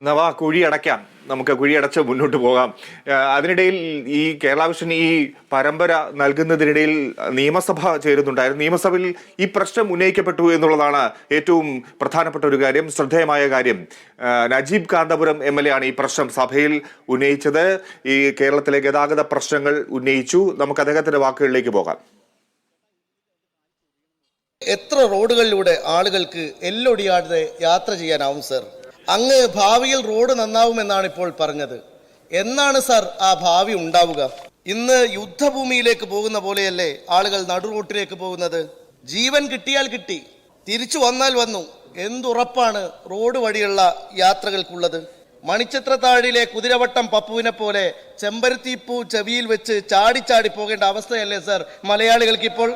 നവാ കുഴി അടയ്ക്കാം, നമുക്ക് കുഴിയടച്ച് മുന്നോട്ട് പോകാം. അതിനിടയിൽ ഈ കേരള വിഷൻ ഈ പരമ്പര നൽകുന്നതിനിടയിൽ നിയമസഭ ചേരുന്നുണ്ടായിരുന്നു. നിയമസഭയിൽ ഈ പ്രശ്നം ഉന്നയിക്കപ്പെട്ടു എന്നുള്ളതാണ് ഏറ്റവും പ്രധാനപ്പെട്ട ഒരു കാര്യം, ശ്രദ്ധേയമായ കാര്യം. നജീബ് കാന്തപുരം MLA ആണ് ഈ പ്രശ്നം സഭയിൽ ഉന്നയിച്ചത്. ഈ കേരളത്തിലെ ഗതാഗത പ്രശ്നങ്ങൾ ഉന്നയിച്ചു. നമുക്ക് അദ്ദേഹത്തിന്റെ വാക്കുകളിലേക്ക് പോകാം. എത്ര റോഡുകളിലൂടെ ആളുകൾക്ക് എല്ലൊടിയാതെ യാത്ര ചെയ്യാനാവും സർ? അങ്ങ് ഭാവിയിൽ റോഡ് നന്നാവുമെന്നാണ് ഇപ്പോൾ പറഞ്ഞത്. എന്നാണ് സർ ആ ഭാവി ഉണ്ടാവുക? ഇന്ന് യുദ്ധഭൂമിയിലേക്ക് പോകുന്ന പോലെയല്ലേ ആളുകൾ നടുറോട്ടിലേക്ക് പോകുന്നത്? ജീവൻ കിട്ടിയാൽ കിട്ടി, തിരിച്ചു വന്നാൽ വന്നു. എന്തുറപ്പാണ് റോഡ് വഴിയുള്ള യാത്രകൾക്കുള്ളത്? മണിച്ചിത്രത്താഴിലെ കുതിരവട്ടം പപ്പുവിനെ പോലെ ചെമ്പരത്തിപ്പൂ ചെവിയിൽ വെച്ച് ചാടി പോകേണ്ട അവസ്ഥയല്ലേ സർ മലയാളികൾക്കിപ്പോൾ?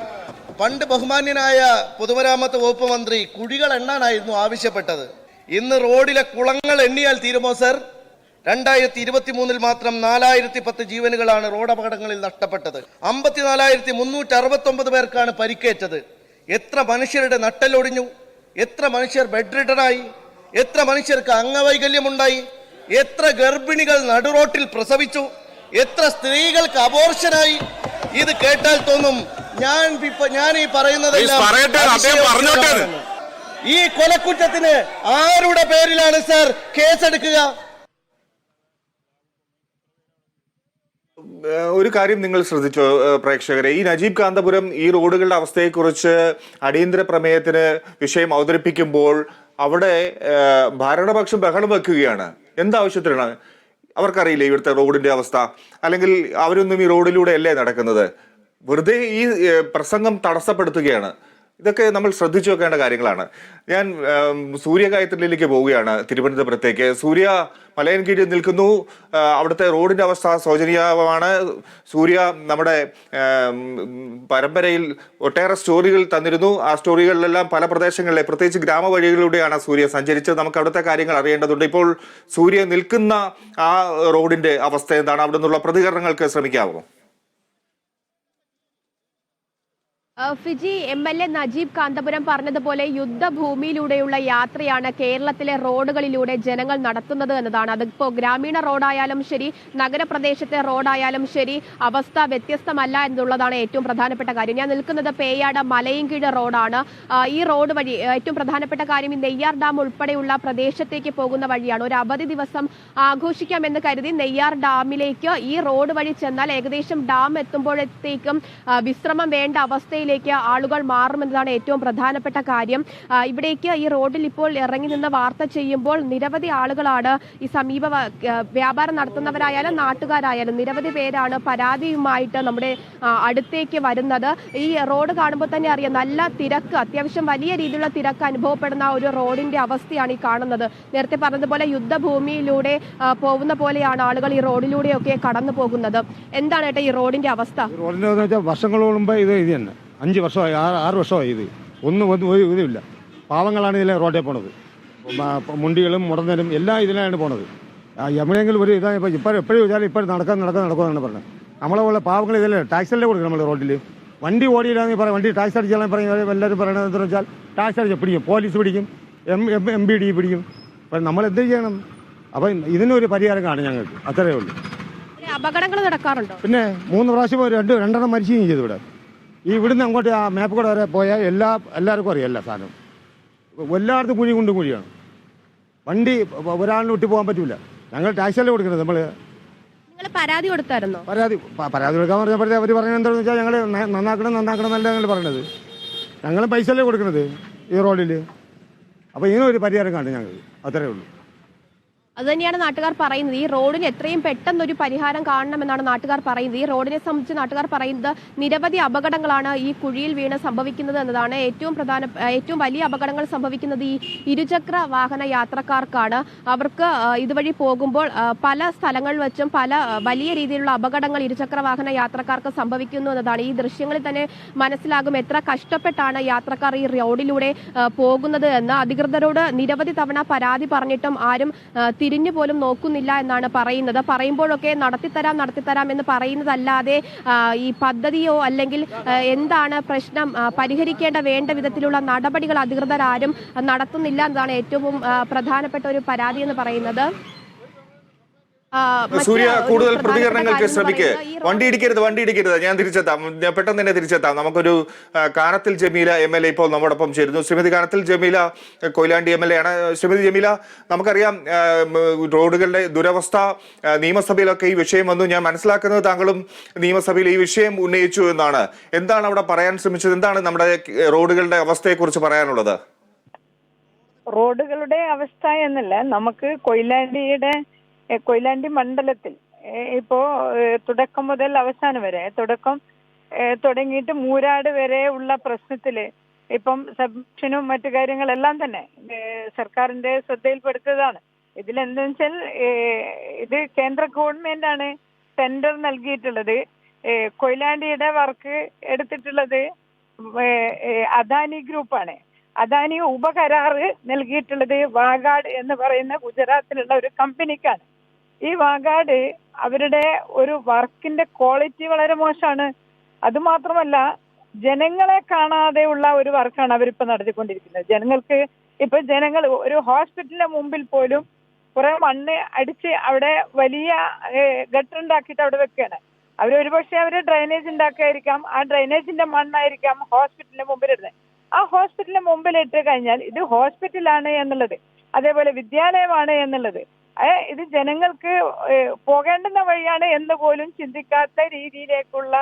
പണ്ട് ബഹുമാന്യനായ പൊതുമരാമത്ത് വകുപ്പ് മന്ത്രി കുഴികൾ എണ്ണാനായിരുന്നു ആവശ്യപ്പെട്ടത്. ഇന്ന് റോഡിലെ കുളങ്ങൾ എണ്ണിയാൽ തീരുമോ സർ? 2023 മാത്രം 4010 ജീവനുകളാണ് റോഡ് അപകടങ്ങളിൽ നഷ്ടപ്പെട്ടത്. 54,369 പേർക്കാണ് പരിക്കേറ്റത്. എത്ര മനുഷ്യരുടെ നട്ടലൊടിഞ്ഞു, എത്ര മനുഷ്യർ ബെഡ് റിഡനായി, എത്ര മനുഷ്യർക്ക് അംഗവൈകല്യമുണ്ടായി, എത്ര ഗർഭിണികൾ നടുറോട്ടിൽ പ്രസവിച്ചു, എത്ര സ്ത്രീകൾക്ക് അബോർഷനായി. ഇത് കേട്ടാൽ തോന്നും ഞാൻ ഈ പറയുന്നതെല്ലാം ഈ കൊലക്കുറ്റത്തിന് ആരുടെ പേരിലാണ് സർ കേസെടുക്കുക? ഒരു കാര്യം നിങ്ങൾ ശ്രദ്ധിച്ചോ പ്രേക്ഷകരെ, ഈ നജീബ് കാന്തപുരം ഈ റോഡുകളുടെ അവസ്ഥയെക്കുറിച്ച് അടിയന്തര പ്രമേയത്തിന് വിഷയം അവതരിപ്പിക്കുമ്പോൾ അവിടെ ഭരണപക്ഷം ബഹളം വെക്കുകയാണ്. എന്താവശ്യത്തിനാണ്? അവർക്കറിയില്ലേ ഇവിടുത്തെ റോഡിന്റെ അവസ്ഥ? അല്ലെങ്കിൽ അവരൊന്നും ഈ റോഡിലൂടെ അല്ലേ നടക്കുന്നത്? വെറുതെ ഈ പ്രസംഗം തടസ്സപ്പെടുത്തുകയാണ്. ഇതൊക്കെ നമ്മൾ ശ്രദ്ധിച്ചു വെക്കേണ്ട കാര്യങ്ങളാണ്. ഞാൻ സൂര്യഗായത്രിയിലേക്ക് പോവുകയാണ്, തിരുവനന്തപുരത്തേക്ക്. സൂര്യ മലയൻകീഴിൽ നിൽക്കുന്നു. അവിടുത്തെ റോഡിന്റെ അവസ്ഥ ശോചനീയമാണ്. സൂര്യ നമ്മുടെ പരമ്പരയിൽ ഒട്ടേറെ സ്റ്റോറികൾ തന്നിരുന്നു. ആ സ്റ്റോറികളിലെല്ലാം പല പ്രദേശങ്ങളിലെ പ്രത്യേകിച്ച് ഗ്രാമവഴികളിലൂടെയാണ് സൂര്യ സഞ്ചരിച്ചത്. നമുക്ക് അവിടുത്തെ കാര്യങ്ങൾ അറിയേണ്ടതുണ്ട്. ഇപ്പോൾ സൂര്യ നിൽക്കുന്ന ആ റോഡിന്റെ അവസ്ഥ എന്താണ്? അവിടെ നിന്നുള്ള പ്രതികരണങ്ങൾക്ക് ശ്രമിക്കാമോ? ഫിജി, MLA നജീബ് കാന്തപുരം പറഞ്ഞതുപോലെ യുദ്ധഭൂമിയിലൂടെയുള്ള യാത്രയാണ് കേരളത്തിലെ റോഡുകളിലൂടെ ജനങ്ങൾ നടത്തുന്നത് എന്നതാണ്. അതിപ്പോൾ ഗ്രാമീണ റോഡായാലും ശരി, നഗരപ്രദേശത്തെ റോഡായാലും ശരി, അവസ്ഥ വ്യത്യസ്തമല്ല എന്നുള്ളതാണ് ഏറ്റവും പ്രധാനപ്പെട്ട കാര്യം. ഞാൻ നിൽക്കുന്നത് പേയാട് മലയൻകീഴ് റോഡാണ്. ഈ റോഡ് വഴി ഏറ്റവും പ്രധാനപ്പെട്ട കാര്യം ഈ നെയ്യാർ ഡാം ഉൾപ്പെടെയുള്ള പ്രദേശത്തേക്ക് പോകുന്ന വഴിയാണ്. ഒരു അവധി ദിവസം ആഘോഷിക്കാമെന്ന് കരുതി നെയ്യാർ ഡാമിലേക്ക് ഈ റോഡ് വഴി ചെന്നാൽ ഏകദേശം ഡാം എത്തുമ്പോഴത്തേക്കും വിശ്രമം വേണ്ട അവസ്ഥയിൽ ആളുകൾ മാറുമെന്നതാണ് ഏറ്റവും പ്രധാനപ്പെട്ട കാര്യം. ഇവിടേക്ക് ഈ റോഡിൽ ഇപ്പോൾ ഇറങ്ങി നിന്ന് വാർത്ത ചെയ്യുമ്പോൾ നിരവധി ആളുകളാണ് ഈ സമീപ വ്യാപാരം നടത്തുന്നവരായാലും നാട്ടുകാരായാലും നിരവധി പേരാണ് പരാതിയുമായിട്ട് നമ്മുടെ അടുത്തേക്ക് വരുന്നത്. ഈ റോഡ് കാണുമ്പോൾ തന്നെ അറിയാം, നല്ല തിരക്ക്, അത്യാവശ്യം വലിയ രീതിയിലുള്ള തിരക്ക് അനുഭവപ്പെടുന്ന ഒരു റോഡിന്റെ അവസ്ഥയാണ് ഈ കാണുന്നത്. നേരത്തെ പറഞ്ഞതുപോലെ യുദ്ധഭൂമിയിലൂടെ പോകുന്ന പോലെയാണ് ആളുകൾ ഈ റോഡിലൂടെയൊക്കെ കടന്നു പോകുന്നത്. എന്താണ് ഏട്ടാ ഈ റോഡിന്റെ അവസ്ഥ? വർഷങ്ങളോളം ഇത് തന്നെ 5 വർഷമായി 6 വർഷമായി ഒന്നും ഒരു ഇതുമില്ല. പാവങ്ങളാണ് ഇതിലെ റോഡിൽ പോണത്. മുണ്ടികളും മുടന്നലും എല്ലാം ഇതിലാണ് പോണത്. എവിടെയെങ്കിലും ഒരു ഇതാ ഇപ്പോൾ എപ്പോഴും വിചാരം ഇപ്പോൾ നടക്കുമെന്നാണ് പറഞ്ഞത്. നമ്മളെ പോലെ പാവങ്ങൾ ഇതിലെ ടാക്സല്ലേ കൊടുക്കണം. നമ്മൾ റോഡിൽ വണ്ടി ഓടിയില്ലാന്ന് പറയാം, വണ്ടി ടാക്സ് അടിച്ചാലും പറയും. എല്ലാവരും പറയണത് എന്താണെന്ന് വെച്ചാൽ ടാക്സ് അടിച്ചാൽ പിടിക്കും, പോലീസ് പിടിക്കും, MBD പിടിക്കും. അപ്പം നമ്മൾ എന്ത് ചെയ്യണം? അപ്പം ഇതിനൊരു പരിഹാരം കാണും ഞങ്ങൾക്ക്, അത്രയേ ഉള്ളൂ. അപകടങ്ങൾ നടക്കാറുണ്ടോ? പിന്നെ 3 പ്രാവശ്യം 2 മരിക്കുകയും ചെയ്തു ഇവിടെ. ഈ ഇവിടുന്ന് അങ്ങോട്ട് ആ മാപ്പ് കൂടെ വരെ പോയാൽ എല്ലാവർക്കും അറിയാം എല്ലാ സാധനവും. എല്ലായിടത്തും കുഴിയാണ്. വണ്ടി ഒരാളിന് വിട്ടു പോകാൻ പറ്റില്ല. ഞങ്ങൾ ടാക്സിയല്ലേ കൊടുക്കുന്നത്. നിങ്ങൾ പരാതി കൊടുത്തായിരുന്നോ? പരാതി കൊടുക്കാൻ പറഞ്ഞപ്പോഴത്തെ അവർ പറയുന്നത് എന്താണെന്ന് വെച്ചാൽ ഞങ്ങൾ നന്നാക്കണം എന്നല്ല ഞങ്ങൾ പറയണത്. ഞങ്ങൾ പൈസ അല്ലേ കൊടുക്കുന്നത് ഈ റോഡിൽ. അപ്പോൾ ഇതിനൊരു പരിഹാരം കാണും ഞങ്ങൾ, അത്രയേ ഉള്ളൂ. അതുതന്നെയാണ് നാട്ടുകാർ പറയുന്നത്. ഈ റോഡിന് എത്രയും പെട്ടെന്നൊരു പരിഹാരം കാണണമെന്നാണ് നാട്ടുകാർ പറയുന്നത്. ഈ റോഡിനെ സംബന്ധിച്ച് നാട്ടുകാർ പറയുന്നത് നിരവധി അപകടങ്ങളാണ് ഈ കുഴിയിൽ വീണ് സംഭവിക്കുന്നത് എന്നതാണ്. ഏറ്റവും വലിയ അപകടങ്ങൾ സംഭവിക്കുന്നത് ഈ ഇരുചക്ര വാഹന യാത്രക്കാർക്കാണ്. അവർക്ക് ഇതുവഴി പോകുമ്പോൾ പല സ്ഥലങ്ങളിൽ വെച്ചും പല വലിയ രീതിയിലുള്ള അപകടങ്ങൾ ഇരുചക്ര വാഹന യാത്രക്കാർക്ക് സംഭവിക്കുന്നു എന്നതാണ്. ഈ ദൃശ്യങ്ങളിൽ തന്നെ മനസ്സിലാകും എത്ര കഷ്ടപ്പെട്ടാണ് യാത്രക്കാർ ഈ റോഡിലൂടെ പോകുന്നത് എന്ന്. അധികൃതരോട് നിരവധി തവണ പരാതി പറഞ്ഞിട്ടും ആരും തിരിഞ്ഞു പോലും നോക്കുന്നില്ല എന്നാണ് പറയുന്നത്. പറയുമ്പോഴൊക്കെ നടത്തിത്തരാം എന്ന് പറയുന്നതല്ലാതെ ഈ പദ്ധതിയോ അല്ലെങ്കിൽ എന്താണ് പ്രശ്നം പരിഹരിക്കേണ്ട വേണ്ട വിധത്തിലുള്ള നടപടികൾ അധികൃതർ ആരും നടത്തുന്നില്ല എന്നതാണ് ഏറ്റവും പ്രധാനപ്പെട്ട ഒരു പരാതി എന്ന് പറയുന്നത്. സൂര്യ, കൂടുതൽ പ്രതികരണങ്ങൾക്ക് ശ്രമിക്ക്. വണ്ടി ഇടിക്കരുത്. ഞാൻ പെട്ടെന്ന് തന്നെ തിരിച്ചെത്താം. നമുക്കൊരു കാനത്തിൽ ജമീല MLA ഇപ്പോൾ നമ്മോടൊപ്പം ചേരുന്നു. ശ്രീമതി കാനത്തിൽ ജമീല കൊയിലാണ്ടി MLA ആണ്. ശ്രീമതി ജമീല, നമുക്കറിയാം റോഡുകളുടെ ദുരവസ്ഥ നിയമസഭയിലൊക്കെ ഈ വിഷയം വന്നു. ഞാൻ മനസ്സിലാക്കുന്നത് താങ്കളും നിയമസഭയിൽ ഈ വിഷയം ഉന്നയിച്ചു എന്നാണ്. എന്താണ് അവിടെ പറയാൻ ശ്രമിച്ചത്? എന്താണ് നമ്മുടെ റോഡുകളുടെ അവസ്ഥയെക്കുറിച്ച് പറയാനുള്ളത്? റോഡുകളുടെ അവസ്ഥ എന്നല്ല, നമുക്ക് കൊയിലാണ്ടി മണ്ഡലത്തിൽ ഇപ്പോ തുടക്കം മുതൽ അവസാനം വരെ തുടങ്ങിയിട്ട് മൂരാട് വരെ ഉള്ള പ്രശ്നത്തില് ഇപ്പം സബ്മിഷനും മറ്റു കാര്യങ്ങളെല്ലാം തന്നെ സർക്കാരിന്റെ ശ്രദ്ധയിൽപ്പെടുത്തതാണ്. ഇതിലെന്താ വെച്ചാൽ ഇത് കേന്ദ്ര ഗവൺമെന്റ് ആണ് ടെൻഡർ നൽകിയിട്ടുള്ളത്. കൊയിലാണ്ടിയുടെ വർക്ക് എടുത്തിട്ടുള്ളത് അദാനി ഗ്രൂപ്പാണ്. അദാനി ഉപകരാറ് നൽകിയിട്ടുള്ളത് വാഗാഡ് എന്ന് പറയുന്ന ഗുജറാത്തിലുള്ള ഒരു കമ്പനിക്കാണ്. ഈ വാഗാഡ് അവരുടെ ഒരു വർക്കിന്റെ ക്വാളിറ്റി വളരെ മോശമാണ്. അതുമാത്രമല്ല, ജനങ്ങളെ കാണാതെയുള്ള ഒരു വർക്കാണ് അവരിപ്പോ നടത്തിക്കൊണ്ടിരിക്കുന്നത്. ജനങ്ങൾ ഒരു ഹോസ്പിറ്റലിന്റെ മുമ്പിൽ പോലും കുറെ മണ്ണ് അടിച്ച് അവിടെ വലിയ ഗട്ടറുണ്ടാക്കിയിട്ട് അവിടെ വെക്കുകയാണ്. ഒരുപക്ഷെ അവര് ഡ്രൈനേജ് ഉണ്ടാക്കിയായിരിക്കാം, ആ ഡ്രൈനേജിന്റെ മണ്ണായിരിക്കാം ഹോസ്പിറ്റലിന്റെ മുമ്പിലിടുന്നത്. ആ ഹോസ്പിറ്റലിന് മുമ്പിലിട്ട് കഴിഞ്ഞാൽ ഇത് ഹോസ്പിറ്റലാണ് എന്നുള്ളത്, അതേപോലെ വിദ്യാലയമാണ് എന്നുള്ളത്, ഇത് ജനങ്ങൾക്ക് പോകേണ്ടുന്ന വഴിയാണ് എന്ന് പോലും ചിന്തിക്കാത്ത രീതിയിലേക്കുള്ള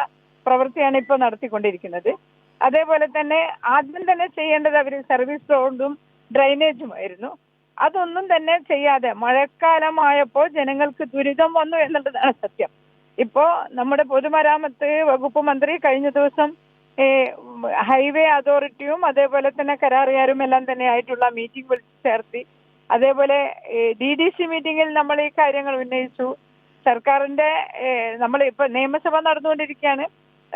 പ്രവൃത്തിയാണ് ഇപ്പോൾ നടത്തിക്കൊണ്ടിരിക്കുന്നത്. അതേപോലെ തന്നെ ആദ്യം തന്നെ ചെയ്യേണ്ടത് അവർ സർവീസ് റോഡും ഡ്രൈനേജുമായിരുന്നു. അതൊന്നും തന്നെ ചെയ്യാതെ മഴക്കാലമായപ്പോൾ ജനങ്ങൾക്ക് ദുരിതം വന്നു എന്നുള്ളതാണ് സത്യം. ഇപ്പോ നമ്മുടെ പൊതുമരാമത്ത് വകുപ്പ് മന്ത്രി കഴിഞ്ഞ ദിവസം ഹൈവേ അതോറിറ്റിയും അതേപോലെ തന്നെ കരാറുകാരും എല്ലാം തന്നെ ആയിട്ടുള്ള മീറ്റിംഗ് വിളിച്ചു ചേർത്തി. അതേപോലെ DDC മീറ്റിംഗിൽ നമ്മൾ ഈ കാര്യങ്ങൾ ഉന്നയിച്ചു. സർക്കാരിന്റെ നമ്മൾ ഇപ്പൊ നിയമസഭ നടന്നുകൊണ്ടിരിക്കുകയാണ്.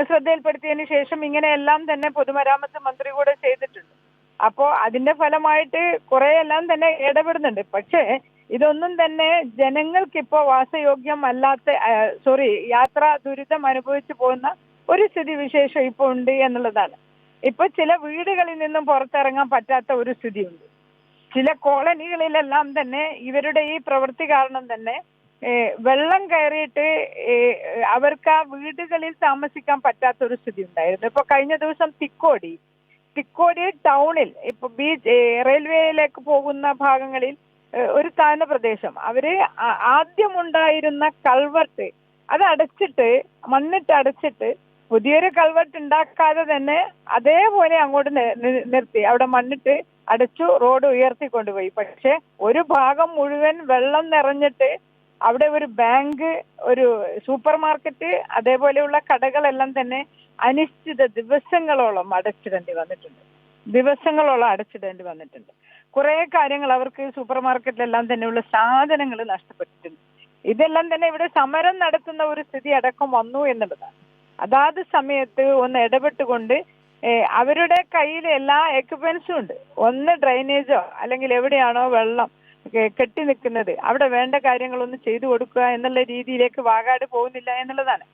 ശ്രദ്ധയിൽപ്പെടുത്തിയതിനു ശേഷം ഇങ്ങനെയെല്ലാം തന്നെ പൊതുമരാമത്ത് മന്ത്രി കൂടെ ചെയ്തിട്ടുണ്ട്. അപ്പോ അതിന്റെ ഫലമായിട്ട് കുറെയെല്ലാം തന്നെ ഇടപെടുന്നുണ്ട്. പക്ഷേ ഇതൊന്നും തന്നെ ജനങ്ങൾക്കിപ്പോ വാസയോഗ്യം അല്ലാത്ത യാത്രാ ദുരിതം അനുഭവിച്ചു പോകുന്ന ഒരു സ്ഥിതി വിശേഷം ഇപ്പൊ ഉണ്ട് എന്നുള്ളതാണ്. ഇപ്പൊ ചില വീടുകളിൽ നിന്നും പുറത്തിറങ്ങാൻ പറ്റാത്ത ഒരു സ്ഥിതിയുണ്ട്. ചില കോളനികളിലെല്ലാം തന്നെ ഇവരുടെ ഈ പ്രവൃത്തി കാരണം തന്നെ വെള്ളം കയറിയിട്ട് അവർക്ക് ആ വീടുകളിൽ താമസിക്കാൻ പറ്റാത്ത ഒരു സ്ഥിതി ഉണ്ടായിരുന്നു. ഇപ്പൊ കഴിഞ്ഞ ദിവസം തിക്കോടി ടൗണിൽ ഇപ്പൊ റെയിൽവേയിലേക്ക് പോകുന്ന ഭാഗങ്ങളിൽ ഒരു താഴ്ന്ന പ്രദേശം അവര് ആദ്യമുണ്ടായിരുന്ന കൾവർട്ട് അത് മണ്ണിട്ട് അടച്ചിട്ട് പുതിയൊരു കൾവർട്ട് ഉണ്ടാക്കാതെ തന്നെ അതേപോലെ അങ്ങോട്ട് നിർത്തി അവിടെ മണ്ണിട്ട് അടച്ചു, റോഡ് ഉയർത്തിക്കൊണ്ടുപോയി. പക്ഷെ ഒരു ഭാഗം മുഴുവൻ വെള്ളം നിറഞ്ഞിട്ട് അവിടെ ഒരു ബാങ്ക്, ഒരു സൂപ്പർ മാർക്കറ്റ്, അതേപോലെയുള്ള കടകളെല്ലാം തന്നെ അനിശ്ചിത ദിവസങ്ങളോളം അടച്ചിടേണ്ടി വന്നിട്ടുണ്ട്. കുറെ കാര്യങ്ങൾ അവർക്ക് സൂപ്പർ മാർക്കറ്റിലെല്ലാം തന്നെയുള്ള സാധനങ്ങൾ നഷ്ടപ്പെട്ടിട്ടുണ്ട്. ഇതെല്ലാം തന്നെ ഇവിടെ സമരം നടത്തുന്ന ഒരു സ്ഥിതി അടക്കം വന്നു എന്നുള്ളതാണ്. അതാത് സമയത്ത് ഒന്ന് ഇടപെട്ടുകൊണ്ട് അവരുടെ കയ്യിൽ എല്ലാ എക്യുപ്മെന്റ്സും ഉണ്ട്. ഒന്ന് ഡ്രൈനേജോ അല്ലെങ്കിൽ എവിടെയാണോ വെള്ളം കെട്ടി നിൽക്കുന്നത് അവിടെ വേണ്ട കാര്യങ്ങളൊന്ന് ചെയ്തു കൊടുക്കുക എന്നുള്ള രീതിയിലേക്ക് വാഗാട് പോകുന്നില്ല എന്നുള്ളതാണ്.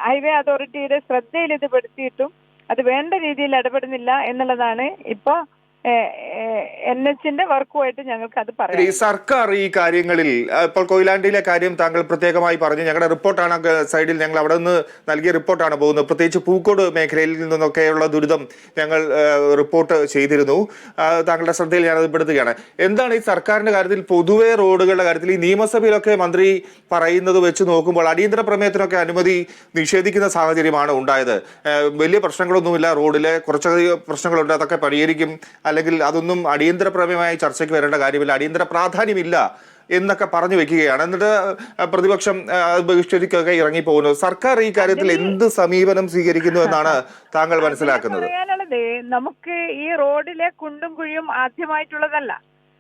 ഹൈവേ അതോറിറ്റിയുടെ ശ്രദ്ധയിൽ ഇത് പെടുത്തിയിട്ടും അത് വേണ്ട രീതിയിൽ ഇടപെടുന്നില്ല എന്നുള്ളതാണ് ഇപ്പൊ NHന്റെ വർക്കുമായിട്ട് ഞങ്ങൾക്ക് അത് പറയാം. സർക്കാർ ഈ കാര്യങ്ങളിൽ ഇപ്പോൾ കൊയിലാണ്ടിയിലെ കാര്യം താങ്കൾ പ്രത്യേകമായി പറഞ്ഞു. ഞങ്ങളുടെ റിപ്പോർട്ടാണ് സൈഡിൽ ഞങ്ങൾ അവിടെ നിന്ന് നൽകിയ റിപ്പോർട്ടാണ് പോകുന്നത്. പ്രത്യേകിച്ച് പൂക്കോട് മേഖലയിൽ നിന്നൊക്കെയുള്ള ദുരിതം ഞങ്ങൾ റിപ്പോർട്ട് ചെയ്തിരുന്നു. താങ്കളുടെ ശ്രദ്ധയിൽ ഞാനത് പെടുത്തുകയാണ്. എന്താണ് ഈ സർക്കാരിന്റെ കാര്യത്തിൽ, പൊതുവെ റോഡുകളുടെ കാര്യത്തിൽ ഈ നിയമസഭയിലൊക്കെ മന്ത്രി പറയുന്നത് വെച്ച് നോക്കുമ്പോൾ അടിയന്തര പ്രമേയത്തിനൊക്കെ അനുമതി നിഷേധിക്കുന്ന സാഹചര്യമാണ് ഉണ്ടായത്. വലിയ പ്രശ്നങ്ങളൊന്നുമില്ല, റോഡിലെ കുറച്ചധികം പ്രശ്നങ്ങളുണ്ട്, അതൊക്കെ പരിഹരിക്കും, അല്ലെങ്കിൽ അതൊന്നും അടിയന്തര പ്രമേയമായി ചർച്ചയ്ക്ക് വരേണ്ട കാര്യമില്ല, അടിയന്തര പ്രാധാന്യമില്ല എന്നൊക്കെ പറഞ്ഞു വെക്കുകയാണ്. എന്നിട്ട് പ്രതിപക്ഷം ബഹിഷ്കരിക്കൊക്കെ ഇറങ്ങിപ്പോകുന്നു. സർക്കാർ ഈ കാര്യത്തിൽ എന്ത് സമീപനം സ്വീകരിക്കുന്നു എന്നാണ് താങ്കൾ മനസ്സിലാക്കുന്നത്? നമുക്ക് ഈ റോഡിലെ കുണ്ടും കുഴിയും ആദ്യമായിട്ടുള്ളതല്ല.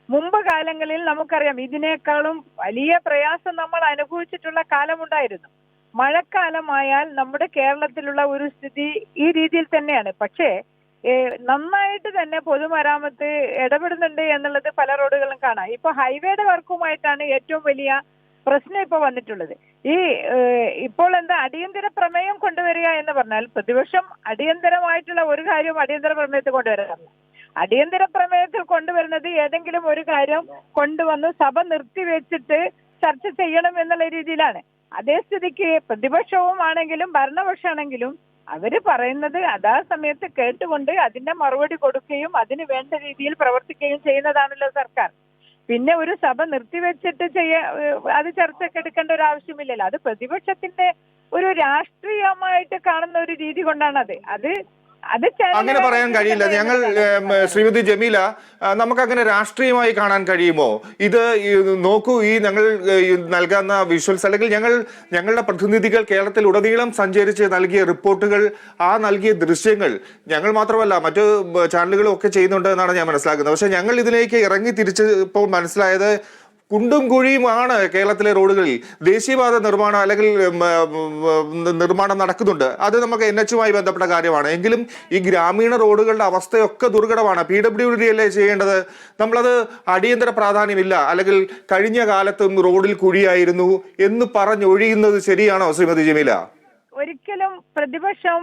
മുമ്പ് കാലങ്ങളിൽ നമുക്കറിയാം ഇതിനേക്കാളും വലിയ പ്രയാസം നമ്മൾ അനുഭവിച്ചിട്ടുള്ള കാലമുണ്ടായിരുന്നു. മഴക്കാലമായാൽ നമ്മുടെ കേരളത്തിലുള്ള ഒരു സ്ഥിതി ഈ രീതിയിൽ തന്നെയാണ്. പക്ഷേ നന്നായിട്ട് തന്നെ പൊതുമരാമത്ത് ഇടപെടുന്നുണ്ട് എന്നുള്ളത് പല റോഡുകളും കാണാം. ഇപ്പൊ ഹൈവേയുടെ വർക്കുമായിട്ടാണ് ഏറ്റവും വലിയ പ്രശ്നം ഇപ്പൊ വന്നിട്ടുള്ളത്. ഇപ്പോൾ എന്താ അടിയന്തര പ്രമേയം കൊണ്ടുവരിക എന്ന് പറഞ്ഞാൽ പ്രതിപക്ഷം അടിയന്തരമായിട്ടുള്ള ഒരു കാര്യവും അടിയന്തര പ്രമേയത്തിൽ കൊണ്ടുവരാറില്ല. അടിയന്തര പ്രമേയത്തിൽ കൊണ്ടുവരുന്നത് ഏതെങ്കിലും ഒരു കാര്യം കൊണ്ടുവന്ന് സഭ നിർത്തിവെച്ചിട്ട് ചർച്ച ചെയ്യണം എന്നുള്ള രീതിയിലാണ്. അതേ സ്ഥിതിക്ക് പ്രതിപക്ഷവും ആണെങ്കിലും ഭരണപക്ഷമാണെങ്കിലും അവര് പറയുന്നത് അതാ സമയത്ത് കേട്ടുകൊണ്ട് അതിന്റെ മറുപടി കൊടുക്കുകയും അതിന് വേണ്ട രീതിയിൽ പ്രവർത്തിക്കുകയും ചെയ്യുന്നതാണല്ലോ സർക്കാർ. പിന്നെ ഒരു സഭ നിർത്തിവെച്ചിട്ട് അത് ചർച്ചയ്ക്ക് എടുക്കേണ്ട ഒരു ആവശ്യമില്ലല്ലോ. അത് പ്രതിപക്ഷത്തിന്റെ ഒരു രാഷ്ട്രീയമായിട്ട് കാണുന്ന ഒരു രീതി കൊണ്ടാണ് അത് അങ്ങനെ പറയാൻ കഴിയില്ല. ഞങ്ങൾ ശ്രീമതി ജമീല, നമുക്കങ്ങനെ രാഷ്ട്രീയമായി കാണാൻ കഴിയുമോ? ഇത് നോക്കൂ, ഞങ്ങൾ നൽകുന്ന വിഷ്വൽസ് അല്ലെങ്കിൽ ഞങ്ങളുടെ പ്രതിനിധികൾ കേരളത്തിൽ ഉടനീളം സഞ്ചരിച്ച് നൽകിയ റിപ്പോർട്ടുകൾ, ആ നൽകിയ ദൃശ്യങ്ങൾ ഞങ്ങൾ മാത്രമല്ല മറ്റു ചാനലുകളും ഒക്കെ ചെയ്യുന്നുണ്ട് എന്നാണ് ഞാൻ മനസ്സിലാക്കുന്നത്. പക്ഷെ ഞങ്ങൾ ഇതിലേക്ക് ഇറങ്ങി തിരിച്ചപ്പോൾ മനസ്സിലായത് കുണ്ടും കുഴിയുമാണ് കേരളത്തിലെ റോഡുകളിൽ. ദേശീയപാത നിർമ്മാണം അല്ലെങ്കിൽ നിർമ്മാണം നടക്കുന്നുണ്ട്, അത് നമുക്ക് NH-മായി ബന്ധപ്പെട്ട കാര്യമാണ്. എങ്കിലും ഈ ഗ്രാമീണ റോഡുകളുടെ അവസ്ഥയൊക്കെ ദുർഘടമാണ്. PWD അല്ലേ ചെയ്യേണ്ടത്? നമ്മളത് അടിയന്തര പ്രാധാന്യമില്ല അല്ലെങ്കിൽ കഴിഞ്ഞ കാലത്തും റോഡിൽ കുഴിയായിരുന്നു എന്ന് പറഞ്ഞൊഴിയുന്നത് ശരിയാണോ ശ്രീമതി ജമീല? ഒരിക്കലും പ്രതിപക്ഷം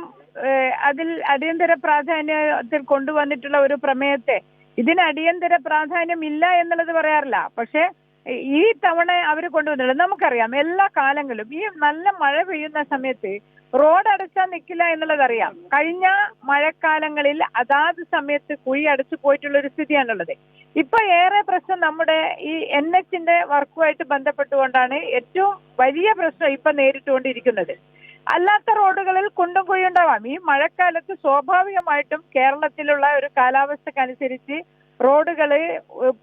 അതിൽ അടിയന്തര പ്രാധാന്യത്തിൽ കൊണ്ടുവന്നിട്ടുള്ള ഒരു പ്രമേയത്തെ ഇതിന് അടിയന്തര പ്രാധാന്യം ഇല്ല എന്നുള്ളത് പറയാറില്ല. പക്ഷെ ഈ തവണ അവർ കൊണ്ടുവന്നിട്ടുണ്ട്. നമുക്കറിയാം എല്ലാ കാലങ്ങളിലും ഈ നല്ല മഴ പെയ്യുന്ന സമയത്ത് റോഡ് അടച്ചാൽ നിൽക്കില്ല എന്നുള്ളത് അറിയാം. കഴിഞ്ഞ മഴക്കാലങ്ങളിൽ അതാത് സമയത്ത് കുഴി അടച്ചു പോയിട്ടുള്ള ഒരു സ്ഥിതിയാണുള്ളത്. ഇപ്പൊ ഏറെ പ്രശ്നം നമ്മുടെ ഈ NH-ന്റെ വർക്കുമായിട്ട് ബന്ധപ്പെട്ടുകൊണ്ടാണ് ഏറ്റവും വലിയ പ്രശ്നം ഇപ്പൊ നേരിട്ടുകൊണ്ടിരിക്കുന്നത്. അല്ലാത്ത റോഡുകളിൽ കുണ്ടും കുഴി ഉണ്ടാവാം. ഈ മഴക്കാലത്ത് സ്വാഭാവികമായിട്ടും കേരളത്തിലുള്ള ഒരു കാലാവസ്ഥക്കനുസരിച്ച് റോഡുകള്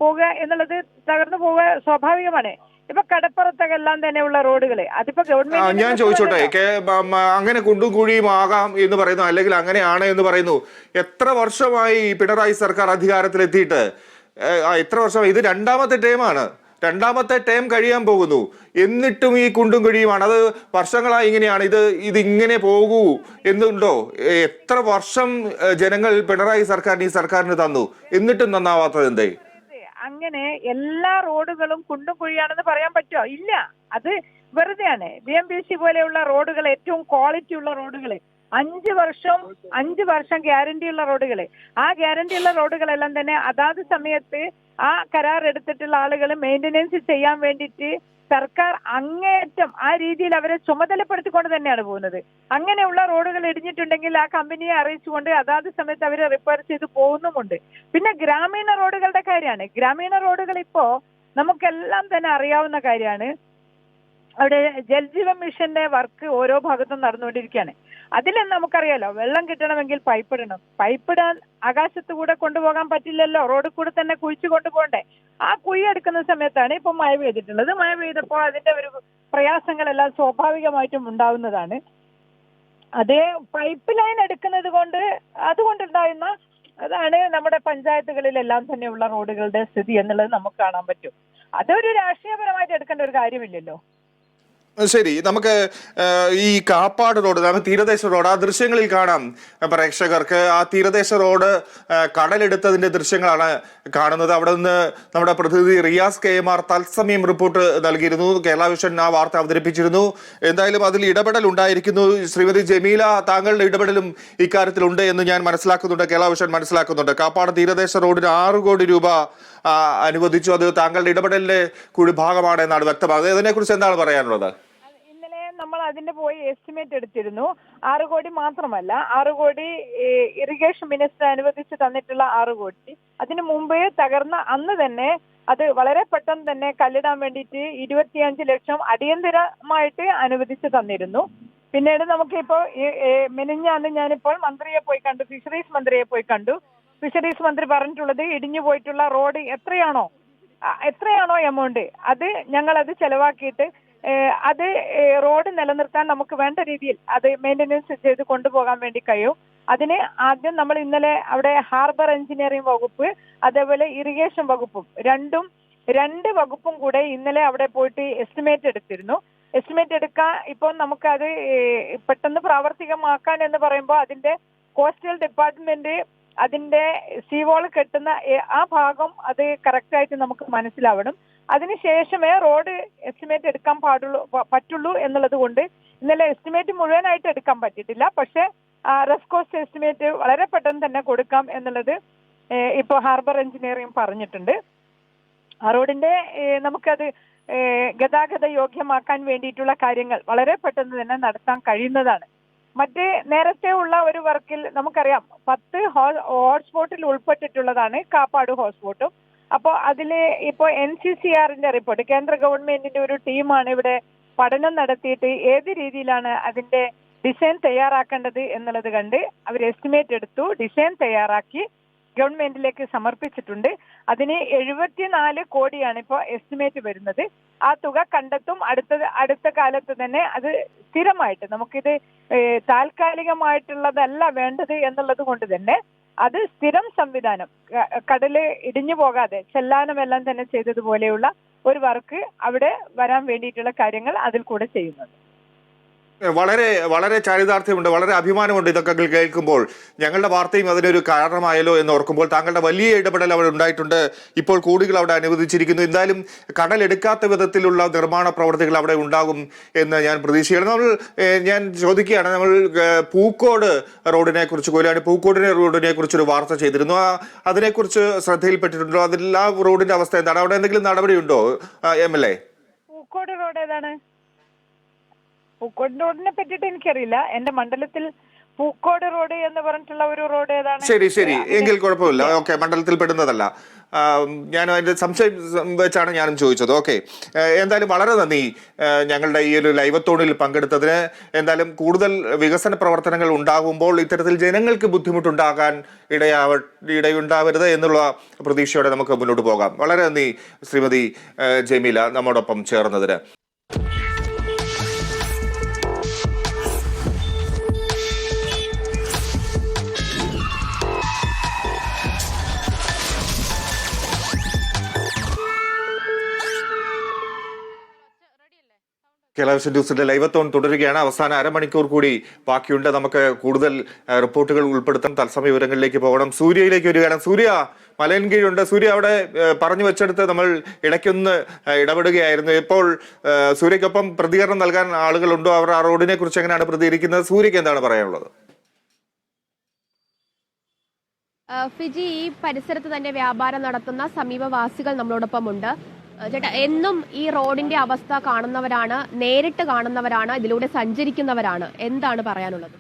പോവുക എന്നുള്ളത് തകർന്നു പോവുക സ്വാഭാവികമാണ്. ഇപ്പൊ കടപ്പുറത്തൊക്കെ എല്ലാം തന്നെയുള്ള റോഡുകള് അതിപ്പോ ഗവൺമെന്റ്. ഞാൻ ചോദിച്ചോട്ടെ, അങ്ങനെ കുണ്ടും കുഴിയും ആകാം എന്ന് പറയുന്നു, അല്ലെങ്കിൽ അങ്ങനെയാണ് എന്ന് പറയുന്നു. എത്ര വർഷമായി പിണറായി സർക്കാർ അധികാരത്തിലെത്തിയിട്ട്? എത്ര വർഷമായി? ഇത് രണ്ടാമത്തെ ടേം കഴിയാൻ പോകുന്നു. എന്നിട്ടും ഈ കുണ്ടും കുഴിയുമാണ്. അത് വർഷങ്ങളായി ഇങ്ങനെയാണ്. ഇതിങ്ങനെ പോകൂ എന്നുണ്ടോ? എത്ര വർഷം ജനങ്ങൾ പിണറായി സർക്കാരിന് ഈ സർക്കാരിന് തന്നു, എന്നിട്ടും നന്നാവാത്തത് എന്തേ? അങ്ങനെ എല്ലാ റോഡുകളും കുണ്ടും കുഴിയാണെന്ന് പറയാൻ പറ്റുമോ? ഇല്ല, അത് വെറുതെയാണ്. BMBC പോലെയുള്ള റോഡുകൾ, ഏറ്റവും ക്വാളിറ്റി ഉള്ള റോഡുകള് 5 വർഷം ഗ്യാരണ്ടിയുള്ള റോഡുകള്, ആ ഗ്യാരണ്ടിയുള്ള റോഡുകളെല്ലാം തന്നെ അതാത് സമയത്ത് ആ കരാർ എടുത്തിട്ടുള്ള ആളുകൾ മെയിൻ്റനൻസ് ചെയ്യാൻ വേണ്ടിയിട്ട് സർക്കാർ അങ്ങേയറ്റം ആ രീതിയിൽ അവരെ ചുമതലപ്പെടുത്തിക്കൊണ്ട് തന്നെയാണ് പോകുന്നത്. അങ്ങനെയുള്ള റോഡുകൾ ഇടിഞ്ഞിട്ടുണ്ടെങ്കിൽ ആ കമ്പനിയെ അറിയിച്ചുകൊണ്ട് അതാത് സമയത്ത് അവർ റിപ്പയർ ചെയ്ത് പോകുന്നുമുണ്ട്. പിന്നെ ഗ്രാമീണ റോഡുകളുടെ കാര്യമാണ്. ഗ്രാമീണ റോഡുകൾ ഇപ്പോ നമുക്കെല്ലാം തന്നെ അറിയാവുന്ന കാര്യമാണ്. അവിടെ ജൽജീവൻ മിഷന്റെ വർക്ക് ഓരോ ഭാഗത്തും നടന്നുകൊണ്ടിരിക്കുകയാണ്. അതിലും നമുക്കറിയാലോ, വെള്ളം കിട്ടണമെങ്കിൽ പൈപ്പിടാൻ ആകാശത്ത് കൂടെ കൊണ്ടുപോകാൻ പറ്റില്ലല്ലോ, റോഡിൽ കൂടെ തന്നെ കുഴിച്ചു കൊണ്ടുപോകണ്ടേ. ആ കുഴി എടുക്കുന്ന സമയത്താണ് ഇപ്പൊ മഴ പെയ്തിട്ടുള്ളത്. മഴ പെയ്തപ്പോൾ അതിന്റെ ഒരു പ്രയാസങ്ങളെല്ലാം സ്വാഭാവികമായിട്ടും ഉണ്ടാവുന്നതാണ്. അതേ പൈപ്പ് ലൈൻ എടുക്കുന്നത് അതുകൊണ്ടുണ്ടാകുന്ന അതാണ് നമ്മുടെ പഞ്ചായത്തുകളിലെല്ലാം തന്നെയുള്ള റോഡുകളുടെ സ്ഥിതി എന്നുള്ളത് നമുക്ക് കാണാൻ പറ്റും. അതൊരു രാഷ്ട്രീയപരമായിട്ട് എടുക്കേണ്ട ഒരു കാര്യമില്ലല്ലോ. ശരി, നമുക്ക് ഈ കാപ്പാട് റോഡ്, തീരദേശ റോഡ്, ആ ദൃശ്യങ്ങളിൽ കാണാം പ്രേക്ഷകർക്ക്. ആ തീരദേശ റോഡ് കടലെടുത്തതിന്റെ ദൃശ്യങ്ങളാണ് കാണുന്നത്. അവിടെ നിന്ന് നമ്മുടെ പ്രതിനിധി റിയാസ് KMR തത്സമയം റിപ്പോർട്ട് നൽകിയിരുന്നു. കേരള വിഷൻ ആ വാർത്ത അവതരിപ്പിച്ചിരുന്നു. എന്തായാലും അതിൽ ഇടപെടൽ ഉണ്ടായിരിക്കുന്നു. ശ്രീമതി ജമീല, താങ്കളുടെ ഇടപെടലും ഇക്കാര്യത്തിലുണ്ട് എന്ന് ഞാൻ മനസ്സിലാക്കുന്നുണ്ട്, കേരള വിഷൻ മനസ്സിലാക്കുന്നുണ്ട്. കാപ്പാട് തീരദേശ റോഡിന് 6 കോടി രൂപ അനുവദിച്ചു. അത് താങ്കളുടെ ഇടപെടലിന്റെ കൂടി ഭാഗമാണ് എന്നാണ് വ്യക്തമാകുന്നത്. ഇതിനെക്കുറിച്ച് എന്താണ് പറയാനുള്ളത്? നമ്മൾ അതിന്റെ പോയി എസ്റ്റിമേറ്റ് എടുത്തിരുന്നു. 6 കോടി മാത്രമല്ല, 6 കോടി ഇറിഗേഷൻ മിനിസ്റ്റർ അനുവദിച്ച് തന്നിട്ടുള്ള 6 കോടി. അതിനു മുമ്പേ തകർന്ന അന്ന് തന്നെ അത് വളരെ പെട്ടെന്ന് തന്നെ കല്ലിടാൻ വേണ്ടിയിട്ട് 25 ലക്ഷം അടിയന്തരമായിട്ട് അനുവദിച്ച് തന്നിരുന്നു. പിന്നീട് നമുക്കിപ്പോ മെനിഞ്ഞാന്ന് ഞാനിപ്പോൾ മന്ത്രിയെ പോയി കണ്ടു, ഫിഷറീസ് മന്ത്രിയെ പോയി കണ്ടു. ഫിഷറീസ് മന്ത്രി പറഞ്ഞിട്ടുള്ളത് ഇടിഞ്ഞു പോയിട്ടുള്ള റോഡ് എത്രയാണോ എമൗണ്ട് അത് ഞങ്ങളത് ചെലവാക്കിയിട്ട് അത് റോഡ് നിലനിർത്താൻ നമുക്ക് വേണ്ട രീതിയിൽ അത് മെയിൻ്റനൻസ് ചെയ്ത് കൊണ്ടുപോകാൻ വേണ്ടി കഴിയും. അതിന് ആദ്യം നമ്മൾ ഇന്നലെ അവിടെ ഹാർബർ എഞ്ചിനീയറിംഗ് വകുപ്പ് അതേപോലെ ഇറിഗേഷൻ വകുപ്പും രണ്ട് വകുപ്പും കൂടെ ഇന്നലെ അവിടെ പോയിട്ട് എസ്റ്റിമേറ്റ് എടുത്തിരുന്നു. എസ്റ്റിമേറ്റ് എടുക്കാൻ ഇപ്പോൾ നമുക്കത് പെട്ടെന്ന് പ്രാവർത്തികമാക്കാൻ എന്ന് പറയുമ്പോൾ അതിന്റെ കോസ്റ്റൽ ഡിപ്പാർട്ട്മെന്റ് അതിന്റെ സീവോൾ കെട്ടുന്ന ആ ഭാഗം അത് കറക്റ്റായിട്ട് നമുക്ക് മനസ്സിലാവണം. അതിനുശേഷമേ റോഡ് എസ്റ്റിമേറ്റ് എടുക്കാൻ പറ്റുള്ളൂ എന്നുള്ളത് കൊണ്ട് ഇന്നലെ എസ്റ്റിമേറ്റ് മുഴുവനായിട്ട് എടുക്കാൻ പറ്റിയിട്ടില്ല. പക്ഷെ റഫ് കോസ്റ്റ് എസ്റ്റിമേറ്റ് വളരെ പെട്ടെന്ന് തന്നെ കൊടുക്കാം എന്നുള്ളത് ഇപ്പോൾ ഹാർബർ എഞ്ചിനീയറിംഗ് പറഞ്ഞിട്ടുണ്ട്. ആ റോഡിന്റെ നമുക്കത് ഗതാഗത യോഗ്യമാക്കാൻ വേണ്ടിയിട്ടുള്ള കാര്യങ്ങൾ വളരെ പെട്ടെന്ന് തന്നെ നടത്താൻ കഴിയുന്നതാണ്. നേരത്തെ ഉള്ള ഒരു വർക്കിൽ നമുക്കറിയാം 10 ഹോട്ട്സ്പോട്ടിൽ ഉൾപ്പെട്ടിട്ടുള്ളതാണ് കാപ്പാട് ഹോട്ട്സ്പോട്ടും. അപ്പോൾ അതില് ഇപ്പോൾ NCCRന്റെ റിപ്പോർട്ട്, കേന്ദ്ര ഗവൺമെന്റിന്റെ ഒരു ടീമാണ് ഇവിടെ പഠനം നടത്തിയിട്ട് ഏത് രീതിയിലാണ് അതിന്റെ ഡിസൈൻ തയ്യാറാക്കേണ്ടത് എന്നുള്ളത് കണ്ട് അവർ എസ്റ്റിമേറ്റ് എടുത്തു, ഡിസൈൻ തയ്യാറാക്കി ഗവൺമെന്റിലേക്ക് സമർപ്പിച്ചിട്ടുണ്ട്. അതിന് 74 കോടിയാണ് ഇപ്പോൾ എസ്റ്റിമേറ്റ് വരുന്നത്. ആ തുക കണ്ടെത്തും. അടുത്ത കാലത്ത് തന്നെ അത് സ്ഥിരമായിട്ട്, നമുക്കിത് താൽക്കാലികമായിട്ടുള്ളതല്ല വേണ്ടത് എന്നുള്ളത് കൊണ്ട് തന്നെ അത് സ്ഥിരം സംവിധാനം, കടല് ഇടിഞ്ഞു പോകാതെ ചെല്ലാനമെല്ലാം തന്നെ ചെയ്തതുപോലെയുള്ള ഒരു വർക്ക് അവിടെ വരാൻ വേണ്ടിയിട്ടുള്ള കാര്യങ്ങൾ അതിൽ കൂടെ ചെയ്യുന്നത്. വളരെ വളരെ ചാരിതാർത്ഥ്യമുണ്ട്, വളരെ അഭിമാനമുണ്ട് ഇതൊക്കെ കേൾക്കുമ്പോൾ. ഞങ്ങളുടെ വാർത്തയും അതിനൊരു കാരണമായല്ലോ എന്ന് ഓർക്കുമ്പോൾ താങ്കളുടെ വലിയ ഇടപെടൽ അവിടെ ഉണ്ടായിട്ടുണ്ട്. ഇപ്പോൾ കോടികൾ അവിടെ അനുവദിച്ചിരിക്കുന്നു. എന്തായാലും കടലെടുക്കാത്ത വിധത്തിലുള്ള നിർമ്മാണ പ്രവർത്തികൾ അവിടെ ഉണ്ടാകും എന്ന് ഞാൻ പ്രതീക്ഷിക്കുകയാണ്. ഞാൻ ചോദിക്കുകയാണ്, നമ്മൾ പൂക്കോട് റോഡിനെ കുറിച്ച്, കൊയിലാണ്ടി പൂക്കോട് റോഡിനെ കുറിച്ചൊരു വാർത്ത ചെയ്തിരുന്നു. അതിനെക്കുറിച്ച് ശ്രദ്ധയിൽപ്പെട്ടിട്ടുണ്ടോ? അതിൽ ആ റോഡിന്റെ അവസ്ഥ എന്താണ്? അവിടെ എന്തെങ്കിലും നടപടിയുണ്ടോ MLA? പൂക്കോട് റോഡ് ഏതാണ്? പൂക്കോട് റോഡിനെ പറ്റിയിട്ട് എനിക്കറിയില്ല. എന്റെ മണ്ഡലത്തിൽ പൂക്കോട് റോഡ് എന്ന് പറഞ്ഞിട്ടുള്ള ഒരു റോഡ് ഏതാണ്? ശരി, എങ്കിൽ കുഴപ്പമില്ല. ഓക്കെ, മണ്ഡലത്തിൽ പെടുന്നതല്ല. ഞാൻ അതിന്റെ സംശയം വെച്ചാണ് ഞാനും ചോദിച്ചത്. ഓക്കെ, എന്തായാലും വളരെ നന്ദി ഞങ്ങളുടെ ഈ ഒരു ലൈവത്തോണിൽ പങ്കെടുത്തതിന്. എന്തായാലും കൂടുതൽ വികസന പ്രവർത്തനങ്ങൾ ഉണ്ടാകുമ്പോൾ ഇത്തരത്തിൽ ജനങ്ങൾക്ക് ബുദ്ധിമുട്ടുണ്ടാകാൻ ഇടയുണ്ടാവരുത് എന്നുള്ള പ്രതീക്ഷയോടെ നമുക്ക് മുന്നോട്ട് പോകാം. വളരെ നന്ദി ശ്രീമതി ജമീല നമ്മോടൊപ്പം ചേർന്നതിന്. കേരള വിഷൻ ന്യൂസിന്റെ ലൈവത്തോൺ തുടരുകയാണ്. അവസാന അരമണിക്കൂർ കൂടി ബാക്കിയുണ്ട്. നമുക്ക് കൂടുതൽ റിപ്പോർട്ടുകൾ ഉൾപ്പെടുത്താൻ തത്സമയ വിവരങ്ങളിലേക്ക് പോകണം. സൂര്യയിലേക്ക് വരികയാണ്. സൂര്യ, മലയൻകീഴുണ്ട്. സൂര്യ, അവിടെ പറഞ്ഞു വെച്ചെടുത്ത് നമ്മൾ ഇടയ്ക്കൊന്ന് ഇടപെടുകയായിരുന്നു. ഇപ്പോൾ സൂര്യക്കൊപ്പം പ്രതികരണം നൽകാൻ ആളുകളുണ്ടോ? അവർ ആ റോഡിനെ കുറിച്ച് എങ്ങനെയാണ് പ്രതികരിക്കുന്നത്? സൂര്യക്ക് എന്താണ് പറയാനുള്ളത്? ഫിജി, ഈ പരിസരത്ത് തന്നെ വ്യാപാരം നടത്തുന്ന സമീപവാസികൾ നമ്മളോടൊപ്പം ഉണ്ട്. ചേട്ടാ, എന്നും ഈ റോഡിന്റെ അവസ്ഥ കാണുന്നവരാണ്, നേരിട്ട് കാണുന്നവരാണ്, ഇതിലൂടെ സഞ്ചരിക്കുന്നവരാണ്. എന്താണ് പറയാനുള്ളത്?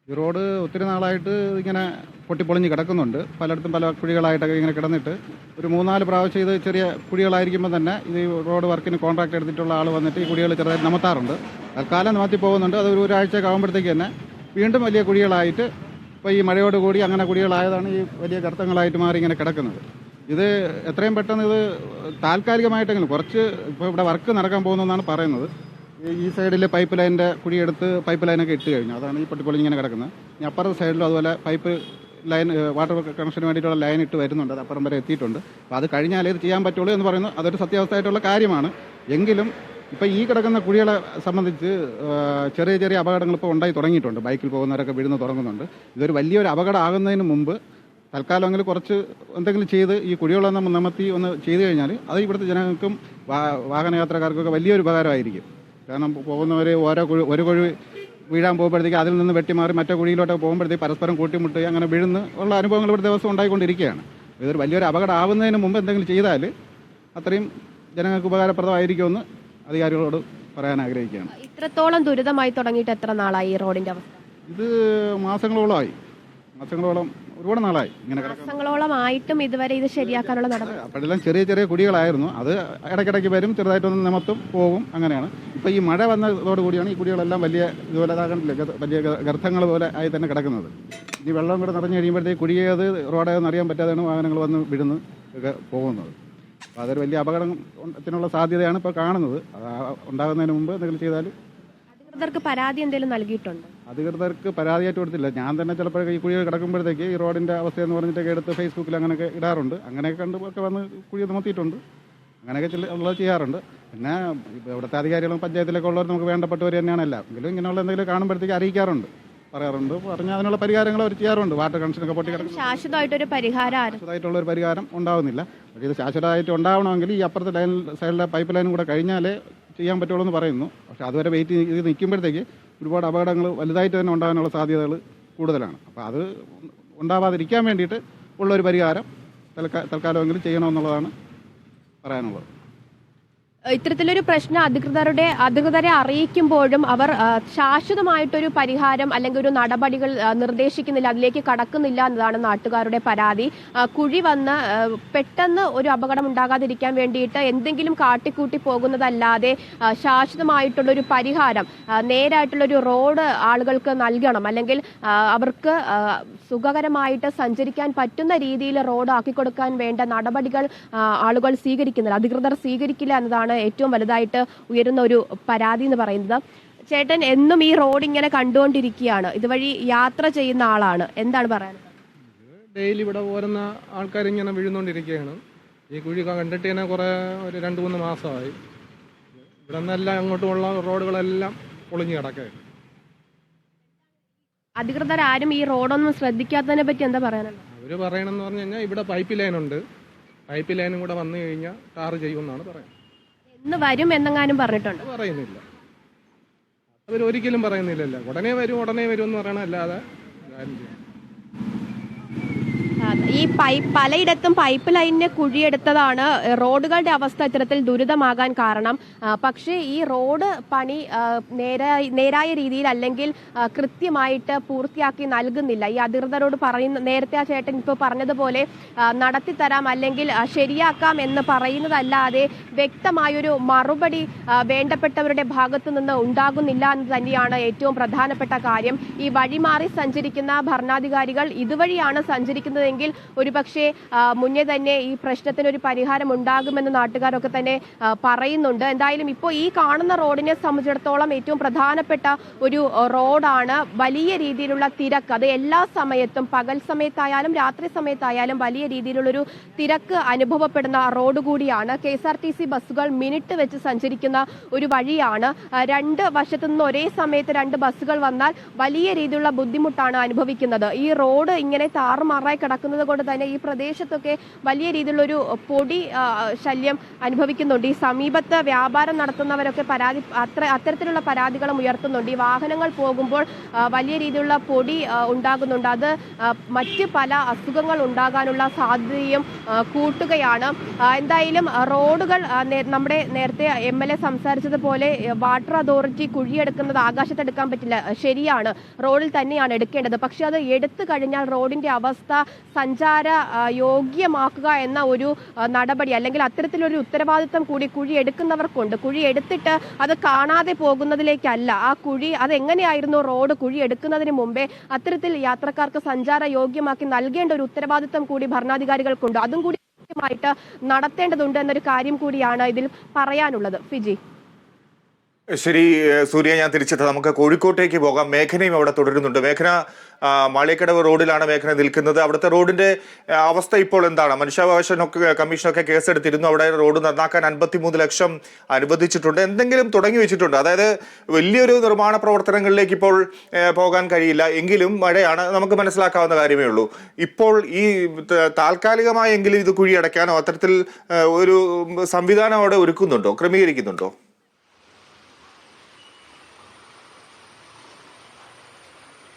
ഈ റോഡ് ഒത്തിരി നാളായിട്ട് ഇങ്ങനെ പൊട്ടിപ്പൊളിഞ്ഞ് കിടക്കുന്നുണ്ട്. പലയിടത്തും പല കുഴികളായിട്ടൊക്കെ ഇങ്ങനെ കിടന്നിട്ട് ഒരു 3-4 പ്രാവശ്യം ഇത് ചെറിയ കുഴികളായിരിക്കുമ്പോൾ തന്നെ ഇത് റോഡ് വർക്കിന് കോൺട്രാക്ട് എടുത്തിട്ടുള്ള ആൾ വന്നിട്ട് ഈ കുഴികൾ ചെറുതായിട്ട് നമത്താറുണ്ട്. തൽക്കാലം നമത്തി പോകുന്നുണ്ട്. അത് ഒരാഴ്ചയൊക്കെ ആകുമ്പോഴത്തേക്ക് തന്നെ വീണ്ടും വലിയ കുഴികളായിട്ട്, ഇപ്പോൾ ഈ മഴയോടുകൂടി അങ്ങനെ കുഴികളായതാണ് ഈ വലിയ ഗർത്തങ്ങളായിട്ട് മാറി ഇങ്ങനെ കിടക്കുന്നത്. ഇത് എത്രയും പെട്ടെന്ന് ഇത് താൽക്കാലികമായിട്ടെങ്കിലും കുറച്ച്, ഇപ്പോൾ ഇവിടെ വർക്ക് നടക്കാൻ പോകുന്നതെന്നാണ് പറയുന്നത്. ഈ സൈഡിൽ പൈപ്പ് ലൈനിൻ്റെ കുഴിയെടുത്ത് പൈപ്പ് ലൈനൊക്കെ ഇട്ട് കഴിഞ്ഞു. അതാണ് ഈ പൊട്ടിപ്പൊളിഞ്ഞിങ്ങനെ കിടക്കുന്നത്. ഇനി അപ്പുറത്തെ സൈഡിലും അതുപോലെ പൈപ്പ് ലൈൻ, വാട്ടർ കണക്ഷന് വേണ്ടിയിട്ടുള്ള ലൈൻ ഇട്ട് വരുന്നുണ്ട്. അത് അപ്പുറം വരെ എത്തിയിട്ടുണ്ട്. അപ്പോൾ അത് കഴിഞ്ഞാലേ ഇത് ചെയ്യാൻ പറ്റുള്ളൂ എന്ന് പറയുന്നത് അതൊരു സത്യാവസ്ഥയായിട്ടുള്ള കാര്യമാണ്. എങ്കിലും ഇപ്പോൾ ഈ കിടക്കുന്ന കുഴികളെ സംബന്ധിച്ച് ചെറിയ ചെറിയ അപകടങ്ങൾ ഇപ്പോൾ ഉണ്ടായി തുടങ്ങിയിട്ടുണ്ട്. ബൈക്കിൽ പോകുന്നവരൊക്കെ വീഴുന്ന് തുടങ്ങുന്നുണ്ട്. ഇതൊരു വലിയൊരു അപകടം ആകുന്നതിന് മുമ്പ് തൽക്കാലമെങ്കിലും കുറച്ച് എന്തെങ്കിലും ചെയ്ത് ഈ കുഴികളൊന്ന് നിമത്തി ഒന്ന് ചെയ്തു കഴിഞ്ഞാൽ അത് ഇവിടുത്തെ ജനങ്ങൾക്കും വാഹനയാത്രക്കാർക്കൊക്കെ വലിയൊരു ഉപകാരമായിരിക്കും. കാരണം പോകുന്നവർ ഒരു കുഴി വീഴാൻ പോകുമ്പോഴത്തേക്ക് അതിൽ നിന്ന് വെട്ടിമാറി മറ്റേ കുഴിയിലോട്ട് പോകുമ്പോഴത്തേക്ക് പരസ്പരം കൂട്ടിമുട്ടി അങ്ങനെ വീഴുന്ന ഉള്ള അനുഭവങ്ങൾ ഇവിടെ ദിവസം ഉണ്ടായിക്കൊണ്ടിരിക്കുകയാണ്. ഇതൊരു വലിയൊരു അപകടം ആവുന്നതിന് മുമ്പ് എന്തെങ്കിലും ചെയ്താൽ അത്രയും ജനങ്ങൾക്ക് ഉപകാരപ്രദമായിരിക്കുമെന്ന് അധികാരികളോട് പറയാൻ ആഗ്രഹിക്കുകയാണ്. ഇത്രത്തോളം ദുരിതമായി തുടങ്ങിയിട്ട് എത്ര നാളായി ഈ റോഡിന്റെ അവസ്ഥ? ഇത് മാസങ്ങളോളമായി, ഒരുപാട് നാളായി ഇങ്ങനെ മാസങ്ങളോളമായിട്ടും ഇതുവരെ ഇത് ശരിയാക്കാനുള്ള നടപടി. അപ്പോഴെല്ലാം ചെറിയ ചെറിയ കുഴികളായിരുന്നു. അത് ഇടയ്ക്കിടയ്ക്ക് വരും, ചെറുതായിട്ടൊന്ന് നിമത്തും പോകും, അങ്ങനെയാണ്. ഇപ്പോൾ ഈ മഴ വന്നതോടുകൂടിയാണ് ഈ കുഴികളെല്ലാം വലിയ ഇതുപോലെ വലിയ ഗർത്തങ്ങൾ പോലെ ആയി തന്നെ കിടക്കുന്നത്. ഈ വെള്ളം കൂടെ നിറഞ്ഞു കഴിയുമ്പോഴത്തേക്ക് കുഴിയത് റോഡേന്ന് അറിയാൻ പറ്റാതെയാണ് വാഹനങ്ങൾ വന്ന് വിടുന്ന് ഒക്കെ പോകുന്നത്. അപ്പോൾ അതൊരു വലിയ അപകടത്തിനുള്ള സാധ്യതയാണ് ഇപ്പോൾ കാണുന്നത്. ഉണ്ടാകുന്നതിന് മുമ്പ് എന്തെങ്കിലും ചെയ്താൽ. അധികൃതർക്ക് പരാതി എന്തെങ്കിലും നൽകിയിട്ടുണ്ടോ? അധികൃതർക്ക് പരാതിയായിട്ട് കൊടുത്തില്ല. ഞാൻ തന്നെ ചിലപ്പോൾ ഈ കുഴികൾ കിടക്കുമ്പോഴത്തേക്ക് ഈ റോഡിൻ്റെ അവസ്ഥയെന്ന് പറഞ്ഞിട്ടൊക്കെ എടുത്ത് ഫേസ്ബുക്കിൽ അങ്ങനെയൊക്കെ ഇടാറുണ്ട്. അങ്ങനെയൊക്കെ കണ്ടൊക്കെ വന്ന് കുഴി നിമത്തിയിട്ടുണ്ട്. അങ്ങനെയൊക്കെ ഉള്ളത് ചെയ്യാറുണ്ട്. പിന്നെ ഇവിടുത്തെ അധികാരികളും പഞ്ചായത്തിലൊക്കെ ഉള്ളവർ നമുക്ക് വേണ്ടപ്പെട്ടവർ തന്നെയാണ് എല്ലാം. എങ്കിലും ഇങ്ങനെയുള്ള എന്തെങ്കിലും കാണുമ്പോഴത്തേക്ക് അറിയിക്കാറുണ്ട്. പറയാറുണ്ട്. പറഞ്ഞാൽ അതിനുള്ള പരിഹാരങ്ങൾ അവർ ചെയ്യാറുണ്ട്. വാട്ടർ കണക്ഷനൊക്കെ പൊട്ടിക്കിടക്കുന്നത് ശാശ്വതമായിട്ടൊരു പരിഹാരം ശാശ്വതമായിട്ടുള്ളൊരു പരിഹാരം ഉണ്ടാവുന്നില്ല. പക്ഷേ ഇത് ശാശ്വതമായിട്ട് ഉണ്ടാവണമെങ്കിൽ ഈ അപ്പുറത്തെ സൈഡിലെ പൈപ്പ് ലൈനും കൂടെ കഴിഞ്ഞാലേ ചെയ്യാൻ പറ്റുള്ളൂ എന്ന് പറയുന്നു. പക്ഷേ അതുവരെ വെയിറ്റ് ചെയ്ത് നിൽക്കുമ്പോഴത്തേക്ക് ഒരുപാട് അപകടങ്ങൾ വലുതായിട്ട് തന്നെ ഉണ്ടാകാനുള്ള സാധ്യതകൾ കൂടുതലാണ്. അപ്പോൾ അത് ഉണ്ടാവാതിരിക്കാൻ വേണ്ടിയിട്ട് ഉള്ളൊരു പരിഹാരം തൽക്കാലമെങ്കിലും ചെയ്യണമെന്നുള്ളതാണ് പറയാനുള്ളത്. ഇത്തരത്തിലൊരു പ്രശ്നം അധികൃതരെ അറിയിക്കുമ്പോഴും അവർ ശാശ്വതമായിട്ടൊരു പരിഹാരം അല്ലെങ്കിൽ ഒരു നടപടികൾ നിർദ്ദേശിക്കുന്നില്ല, അതിലേക്ക് കടക്കുന്നില്ല എന്നതാണ് നാട്ടുകാരുടെ പരാതി. കുഴി വന്ന് പെട്ടെന്ന് ഒരു അപകടം ഉണ്ടാകാതിരിക്കാൻ വേണ്ടിയിട്ട് എന്തെങ്കിലും കാട്ടിക്കൂട്ടി പോകുന്നതല്ലാതെ ശാശ്വതമായിട്ടുള്ളൊരു പരിഹാരം, നേരായിട്ടുള്ളൊരു റോഡ് ആളുകൾക്ക് നൽകണം, അല്ലെങ്കിൽ അവർക്ക് സുഖകരമായിട്ട് സഞ്ചരിക്കാൻ പറ്റുന്ന രീതിയിൽ റോഡ് ആക്കിക്കൊടുക്കാൻ വേണ്ട നടപടികൾ ആളുകൾ സ്വീകരിക്കുന്നില്ല, അധികൃതർ സ്വീകരിക്കില്ല എന്നതാണ് ഏറ്റവും വലുതായിട്ട് ഉയരുന്ന ഒരു പരാതി എന്ന് പറയുന്നത്. ചേട്ടൻ എന്നും ഈ റോഡ് ഇങ്ങനെ കണ്ടുകൊണ്ടിരിക്കുകയാണ്, ഇതുവഴി യാത്ര ചെയ്യുന്ന ആളാണ്, എന്താണ് പറയാനുള്ളത്? ഡെയിലി ഇവിടെ പോരുന്ന ആൾക്കാർ ഇങ്ങനെ വീഴുന്നോണ്ടിരിക്കുകയാണ്. ഈ കുഴി കണ്ടിട്ട് തന്നെ ഒരു 2-3 മാസമായി. ഇവിടെ നിന്നെല്ലാം അങ്ങോട്ടുമുള്ള റോഡുകളെല്ലാം പൊളിഞ്ഞു കിടക്കുകയാണ്. അധികൃതർ ആരും ഈ റോഡൊന്നും ശ്രദ്ധിക്കാത്തതിനെ പറ്റി എന്താ പറയാനുള്ളത്? അവർ പറയണമെന്ന് പറഞ്ഞു കഴിഞ്ഞാൽ ഇവിടെ പൈപ്പ് ലൈനുണ്ട്, പൈപ്പ് ലൈനും കൂടെ വന്നു കഴിഞ്ഞാൽ ടാർ ചെയ്യുമെന്നാണ് പറയുന്നത്. എന്ന് വരും എന്നെങ്ങാനും പറഞ്ഞിട്ടുണ്ട്? പറയുന്നില്ല, അവരൊരിക്കലും പറയുന്നില്ലല്ലോ. ഉടനെ വരും എന്ന് പറയണല്ലാതെ കാര്യം ചെയ്യും. ഈ പലയിടത്തും പൈപ്പ് ലൈനിന് കുഴിയെടുത്തതാണ് റോഡുകളുടെ അവസ്ഥ ഇത്തരത്തിൽ ദുരിതമാകാൻ കാരണം. പക്ഷേ ഈ റോഡ് പണി നേരായ രീതിയിൽ അല്ലെങ്കിൽ കൃത്യമായിട്ട് പൂർത്തിയാക്കി നൽകുന്നില്ല. ഈ അധികൃതരോട് നേരത്തെ ആ ചേട്ടൻ ഇപ്പോൾ പറഞ്ഞതുപോലെ നടത്തിത്തരാം അല്ലെങ്കിൽ ശരിയാക്കാം എന്ന് പറയുന്നതല്ലാതെ വ്യക്തമായൊരു മറുപടി വേണ്ടപ്പെട്ടവരുടെ ഭാഗത്തു നിന്ന് ഉണ്ടാകുന്നില്ല എന്ന് തന്നെയാണ് ഏറ്റവും പ്രധാനപ്പെട്ട കാര്യം. ഈ വഴിമാറി സഞ്ചരിക്കുന്ന ഭരണാധികാരികൾ ഇതുവഴിയാണ് സഞ്ചരിക്കുന്നത് എങ്കിൽ ഒരുപക്ഷെ മുന്നേ തന്നെ ഈ പ്രശ്നത്തിന് ഒരു പരിഹാരം ഉണ്ടാകുമെന്ന് നാട്ടുകാരൊക്കെ തന്നെ പറയുന്നുണ്ട്. എന്തായാലും ഇപ്പോൾ ഈ കാണുന്ന റോഡിനെ സംബന്ധിച്ചിടത്തോളം ഏറ്റവും പ്രധാനപ്പെട്ട ഒരു റോഡാണ്. വലിയ രീതിയിലുള്ള തിരക്ക്, അത് എല്ലാ സമയത്തും പകൽ സമയത്തായാലും രാത്രി സമയത്തായാലും വലിയ രീതിയിലുള്ളൊരു തിരക്ക് അനുഭവപ്പെടുന്ന റോഡ് കൂടിയാണ്. KSRTC ബസ്സുകൾ മിനിറ്റ് വെച്ച് സഞ്ചരിക്കുന്ന ഒരു വഴിയാണ്. 2 വശത്തു നിന്ന് ഒരേ സമയത്ത് 2 ബസ്സുകൾ വന്നാൽ വലിയ രീതിയിലുള്ള ബുദ്ധിമുട്ടാണ് അനുഭവിക്കുന്നത്. ഈ റോഡ് ഇങ്ങനെ താറുമാറായി കിടക്കുന്നത് കൊണ്ട് തന്നെ ഈ പ്രദേശത്തൊക്കെ വലിയ രീതിയിലുള്ളൊരു പൊടി ശല്യം അനുഭവിക്കുന്നുണ്ട്. ഈ സമീപത്ത് വ്യാപാരം നടത്തുന്നവരൊക്കെ അത്തരത്തിലുള്ള പരാതികളും ഉയർത്തുന്നുണ്ട്. ഈ വാഹനങ്ങൾ പോകുമ്പോൾ വലിയ രീതിയിലുള്ള പൊടി ഉണ്ടാകുന്നുണ്ട്. അത് മറ്റ് പല അസുഖങ്ങൾ ഉണ്ടാകാനുള്ള സാധ്യതയും കൂട്ടുകയാണ്. എന്തായാലും റോഡുകൾ നമ്മുടെ നേരത്തെ MLA സംസാരിച്ചതുപോലെ വാട്ടർ അതോറിറ്റി കുഴിയെടുക്കുന്നത് ആകാശത്തെടുക്കാൻ പറ്റില്ല, ശരിയാണ്, റോഡിൽ തന്നെയാണ് എടുക്കേണ്ടത്. പക്ഷെ അത് എടുത്തു കഴിഞ്ഞാൽ റോഡിന്റെ അവസ്ഥ സഞ്ചാര യോഗ്യമാക്കുക എന്ന ഒരു നടപടി അല്ലെങ്കിൽ അത്തരത്തിലൊരു ഉത്തരവാദിത്തം കൂടി കുഴി എടുക്കുന്നവർക്കുണ്ട്. കുഴി എടുത്തിട്ട് അത് കാണാതെ പോകുന്നതിലേക്കല്ല, ആ കുഴി അതെങ്ങനെയായിരുന്നു റോഡ് കുഴി എടുക്കുന്നതിന് മുമ്പേ അത്തരത്തിൽ യാത്രക്കാർക്ക് സഞ്ചാര യോഗ്യമാക്കി നൽകേണ്ട ഒരു ഉത്തരവാദിത്തം കൂടി ഭരണാധികാരികൾക്കുണ്ട്. അതും കൂടി കൃത്യമായിട്ട് നടത്തേണ്ടതുണ്ട് എന്നൊരു കാര്യം കൂടിയാണ് ഇതിൽ പറയാനുള്ളത്. ഫിജി. ശരി സൂര്യ, ഞാൻ തിരിച്ചെത്താം. നമുക്ക് കോഴിക്കോട്ടേക്ക് പോകാം. മേഘനയും അവിടെ തുടരുന്നുണ്ട്. മേഘന, മാളിയക്കടവ് റോഡിലാണ് മേഘന നിൽക്കുന്നത്. അവിടുത്തെ റോഡിന്റെ അവസ്ഥ ഇപ്പോൾ എന്താണ്? മനുഷ്യാവകാശ കമ്മീഷനൊക്കെ കേസെടുത്തിരുന്നു. അവിടെ റോഡ് നന്നാക്കാൻ 53 ലക്ഷം അനുവദിച്ചിട്ടുണ്ട്. എന്തെങ്കിലും തുടങ്ങി വെച്ചിട്ടുണ്ട്? അതായത് വലിയൊരു നിർമ്മാണ പ്രവർത്തനങ്ങളിലേക്ക് ഇപ്പോൾ പോകാൻ കഴിയില്ല, എങ്കിലും മഴയാണ്, നമുക്ക് മനസ്സിലാക്കാവുന്ന കാര്യമേ ഉള്ളൂ. ഇപ്പോൾ ഈ താൽക്കാലികമായെങ്കിലും ഇത് കുഴിയടയ്ക്കാനോ അത്തരത്തിൽ ഒരു സംവിധാനം അവിടെ ഒരുക്കുന്നുണ്ടോ, ക്രമീകരിക്കുന്നുണ്ടോ?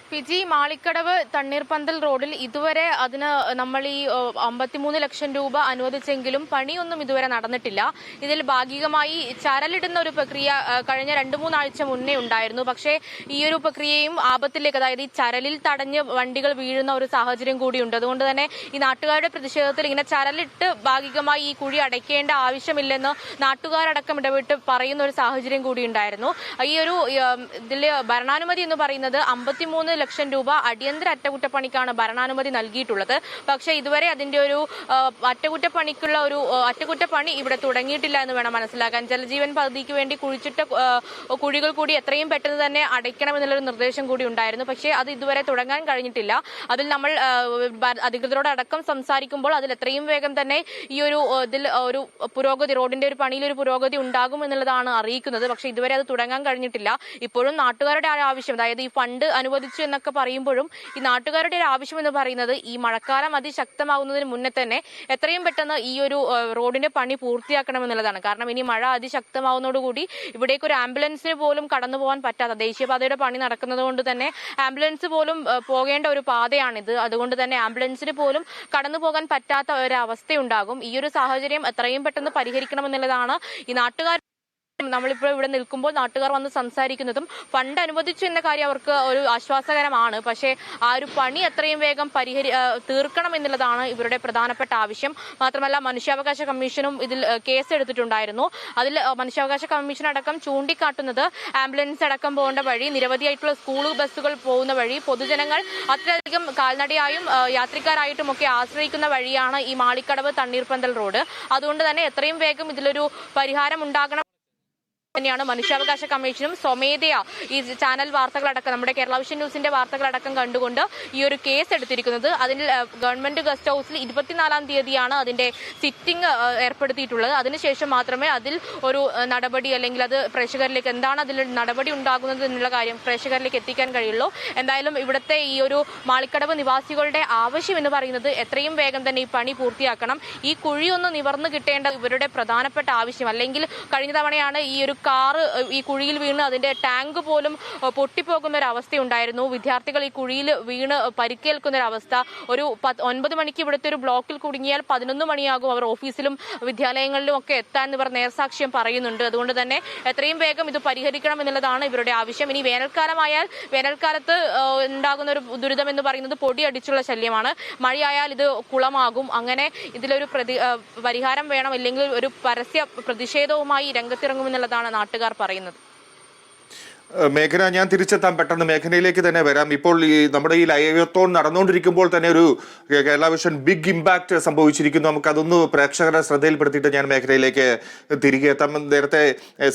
ഫിജി, മാളിക്കടവ് തണ്ണീർപന്തൽ റോഡിൽ ഇതുവരെ അതിന് നമ്മൾ ഈ 53 ലക്ഷം രൂപ അനുവദിച്ചെങ്കിലും പണിയൊന്നും ഇതുവരെ നടന്നിട്ടില്ല. ഇതിൽ ഭാഗികമായി ചരലിടുന്ന ഒരു പ്രക്രിയ കഴിഞ്ഞ 2-3 ആഴ്ച മുന്നേ ഉണ്ടായിരുന്നു. പക്ഷേ ഈ ഒരു പ്രക്രിയയും ആപത്തിലേക്ക്, അതായത് ഈ ചരലിൽ തടഞ്ഞ് വണ്ടികൾ വീഴുന്ന ഒരു സാഹചര്യം കൂടിയുണ്ട്. അതുകൊണ്ട് തന്നെ ഈ നാട്ടുകാരുടെ പ്രതിഷേധത്തിൽ ഇങ്ങനെ ചരലിട്ട് ഭാഗികമായി ഈ കുഴി അടയ്ക്കേണ്ട ആവശ്യമില്ലെന്ന് നാട്ടുകാരടക്കം ഇടപെട്ട് പറയുന്ന ഒരു സാഹചര്യം കൂടി ഉണ്ടായിരുന്നു. ഈ ഒരു ഇതിൽ ഭരണാനുമതി എന്ന് പറയുന്നത് 53 ലക്ഷം രൂപ അടിയന്തര അറ്റകുറ്റപ്പണിക്കാണ് ഭരണാനുമതി നൽകിയിട്ടുള്ളത്. പക്ഷേ ഇതുവരെ അതിന്റെ ഒരു അറ്റകുറ്റപ്പണിക്കുള്ള ഒരു അറ്റകുറ്റപ്പണി ഇവിടെ തുടങ്ങിയിട്ടില്ല എന്ന് വേണം മനസ്സിലാക്കാൻ. ജലജീവൻ പദ്ധതിക്ക് വേണ്ടി കുഴിച്ചിട്ട കുഴികൾ കൂടി എത്രയും പെട്ടെന്ന് തന്നെ അടയ്ക്കണമെന്നുള്ളൊരു നിർദ്ദേശം കൂടി ഉണ്ടായിരുന്നു. പക്ഷേ അത് ഇതുവരെ തുടങ്ങാൻ കഴിഞ്ഞിട്ടില്ല. അതിൽ നമ്മൾ അധികൃതരോടക്കം സംസാരിക്കുമ്പോൾ അതിൽ എത്രയും വേഗം തന്നെ ഈ ഒരു ഇതിൽ ഒരു പുരോഗതി, റോഡിന്റെ ഒരു പണിയിൽ ഒരു പുരോഗതി ഉണ്ടാകും എന്നുള്ളതാണ് അറിയിക്കുന്നത്. പക്ഷേ ഇതുവരെ അത് തുടങ്ങാൻ കഴിഞ്ഞിട്ടില്ല. ഇപ്പോഴും നാട്ടുകാരുടെ ആവശ്യം, അതായത് ഈ ഫണ്ട് അനുവദിച്ചു എന്നൊക്കെ പറയുമ്പോഴും ഈ നാട്ടുകാരുടെ ഒരു ആവശ്യം എന്ന് പറയുന്നത് ഈ മഴക്കാലം അതിശക്തമാകുന്നതിന് മുന്നേ തന്നെ എത്രയും പെട്ടെന്ന് ഈ ഒരു റോഡിന്റെ പണി പൂർത്തിയാക്കണമെന്നുള്ളതാണ്. കാരണം ഇനി മഴ അതിശക്തമാവുന്നതോടുകൂടി ഇവിടേക്ക് ഒരു ആംബുലൻസിന് പോലും കടന്നു പോകാൻ പറ്റാത്ത, ദേശീയപാതയുടെ പണി നടക്കുന്നത് കൊണ്ട് തന്നെ ആംബുലൻസ് പോലും പോകേണ്ട ഒരു പാതയാണിത്. അതുകൊണ്ട് തന്നെ ആംബുലൻസിന് പോലും കടന്നു പോകാൻ പറ്റാത്ത ഒരു അവസ്ഥയുണ്ടാകും. ഈ ഒരു സാഹചര്യം എത്രയും പെട്ടെന്ന് പരിഹരിക്കണമെന്നുള്ളതാണ് ഈ നാട്ടുകാർ. നമ്മളിപ്പോൾ ഇവിടെ നിൽക്കുമ്പോൾ നാട്ടുകാർ വന്ന് സംസാരിക്കുന്നതും ഫണ്ട് അനുവദിച്ചു എന്ന കാര്യം അവർക്ക് ഒരു ആശ്വാസകരമാണ്. പക്ഷേ ആ ഒരു പണി എത്രയും വേഗം തീർക്കണം എന്നുള്ളതാണ് ഇവരുടെ പ്രധാനപ്പെട്ട ആവശ്യം. മാത്രമല്ല മനുഷ്യാവകാശ കമ്മീഷനും ഇതിൽ കേസ് എടുത്തിട്ടുണ്ടായിരുന്നു. അതിൽ മനുഷ്യാവകാശ കമ്മീഷൻ അടക്കം ചൂണ്ടിക്കാട്ടുന്നത് ആംബുലൻസ് അടക്കം പോകേണ്ട വഴി, നിരവധിയായിട്ടുള്ള സ്കൂൾ ബസ്സുകൾ പോകുന്ന വഴി, പൊതുജനങ്ങൾ അത്രയധികം കാൽനടയായും യാത്രികരായിട്ടും ഒക്കെ ആശ്രയിക്കുന്ന വഴിയാണ് ഈ മാളിക്കടവ് തണ്ണീർപ്പന്തൽ റോഡ്. അതുകൊണ്ട് തന്നെ എത്രയും വേഗം ഇതിലൊരു പരിഹാരം ഉണ്ടാകണം തന്നെയാണ് മനുഷ്യാവകാശ കമ്മീഷനും സ്വമേധയാ ഈ ചാനൽ വാർത്തകളടക്കം, നമ്മുടെ കേരള വിഷൻ ന്യൂസിന്റെ വാർത്തകളടക്കം കണ്ടുകൊണ്ട് ഈ ഒരു കേസ് എടുത്തിരിക്കുന്നത്. അതിൽ ഗവൺമെന്റ് ഗസ്റ്റ് ഹൗസിൽ 24-ാം തീയതിയാണ് അതിന്റെ സിറ്റിംഗ് ഏർപ്പെടുത്തിയിട്ടുള്ളത്. അതിനുശേഷം മാത്രമേ അതിൽ ഒരു നടപടി അല്ലെങ്കിൽ അത് പ്രേക്ഷകരിലേക്ക് എന്താണ് അതിൽ നടപടി ഉണ്ടാകുന്നത് എന്നുള്ള കാര്യം പ്രേക്ഷകരിലേക്ക് എത്തിക്കാൻ കഴിയുള്ളൂ. എന്തായാലും ഇവിടുത്തെ ഈ ഒരു മാളിക്കടവ് നിവാസികളുടെ ആവശ്യം എന്ന് പറയുന്നത് എത്രയും വേഗം തന്നെ ഈ പണി പൂർത്തിയാക്കണം. ഈ കുഴിയൊന്ന് നിവർന്നു കിട്ടേണ്ട ഇവരുടെ പ്രധാനപ്പെട്ട ആവശ്യം. അല്ലെങ്കിൽ കഴിഞ്ഞ തവണയാണ് ഈ ഒരു കാറ് ഈ കുഴിയിൽ വീണ് അതിന്റെ ടാങ്ക് പോലും പൊട്ടിപ്പോകുന്ന ഒരു അവസ്ഥയുണ്ടായിരുന്നു. വിദ്യാർത്ഥികൾ ഈ കുഴിയിൽ വീണ് പരിക്കേൽക്കുന്ന ഒരു അവസ്ഥ. ഒരു 9 മണിക്ക് ഇവിടുത്തെ ഒരു ബ്ലോക്കിൽ കുടുങ്ങിയാൽ 11 മണിയാകും അവർ ഓഫീസിലും വിദ്യാലയങ്ങളിലും ഒക്കെ എത്താൻ ഇവർ നേർസാക്ഷ്യം പറയുന്നുണ്ട്. അതുകൊണ്ട് തന്നെ എത്രയും വേഗം ഇത് പരിഹരിക്കണം എന്നുള്ളതാണ് ഇവരുടെ ആവശ്യം. ഇനി വേനൽക്കാലമായാൽ വേനൽക്കാലത്ത് ഉണ്ടാകുന്ന ഒരു ദുരിതം എന്ന് പറയുന്നത് പൊടി അടിച്ചുള്ള ശല്യമാണ്. മഴയായാൽ ഇത് കുളമാകും. അങ്ങനെ ഇതിലൊരു പരിഹാരം വേണം, അല്ലെങ്കിൽ ഒരു പരസ്യ പ്രതിഷേധവുമായി രംഗത്തിറങ്ങുമെന്നുള്ളതാണ് നാട്ടുകാർ പറയുന്നത്. മേഘന, ഞാൻ തിരിച്ചെത്താൻ പെട്ടെന്ന് മേഘനയിലേക്ക് തന്നെ വരാം. ഇപ്പോൾ ഈ നമ്മുടെ ഈ ലൈവത്തോൺ നടന്നുകൊണ്ടിരിക്കുമ്പോൾ തന്നെ ഒരു കേരള വിഷൻ ബിഗ് ഇമ്പാക്ട് സംഭവിച്ചിരിക്കുന്നു. നമുക്ക് അതൊന്ന് പ്രേക്ഷകരെ ശ്രദ്ധയിൽപ്പെടുത്തിയിട്ട് ഞാൻ മേഖലയിലേക്ക് തിരികെ എത്താം. നേരത്തെ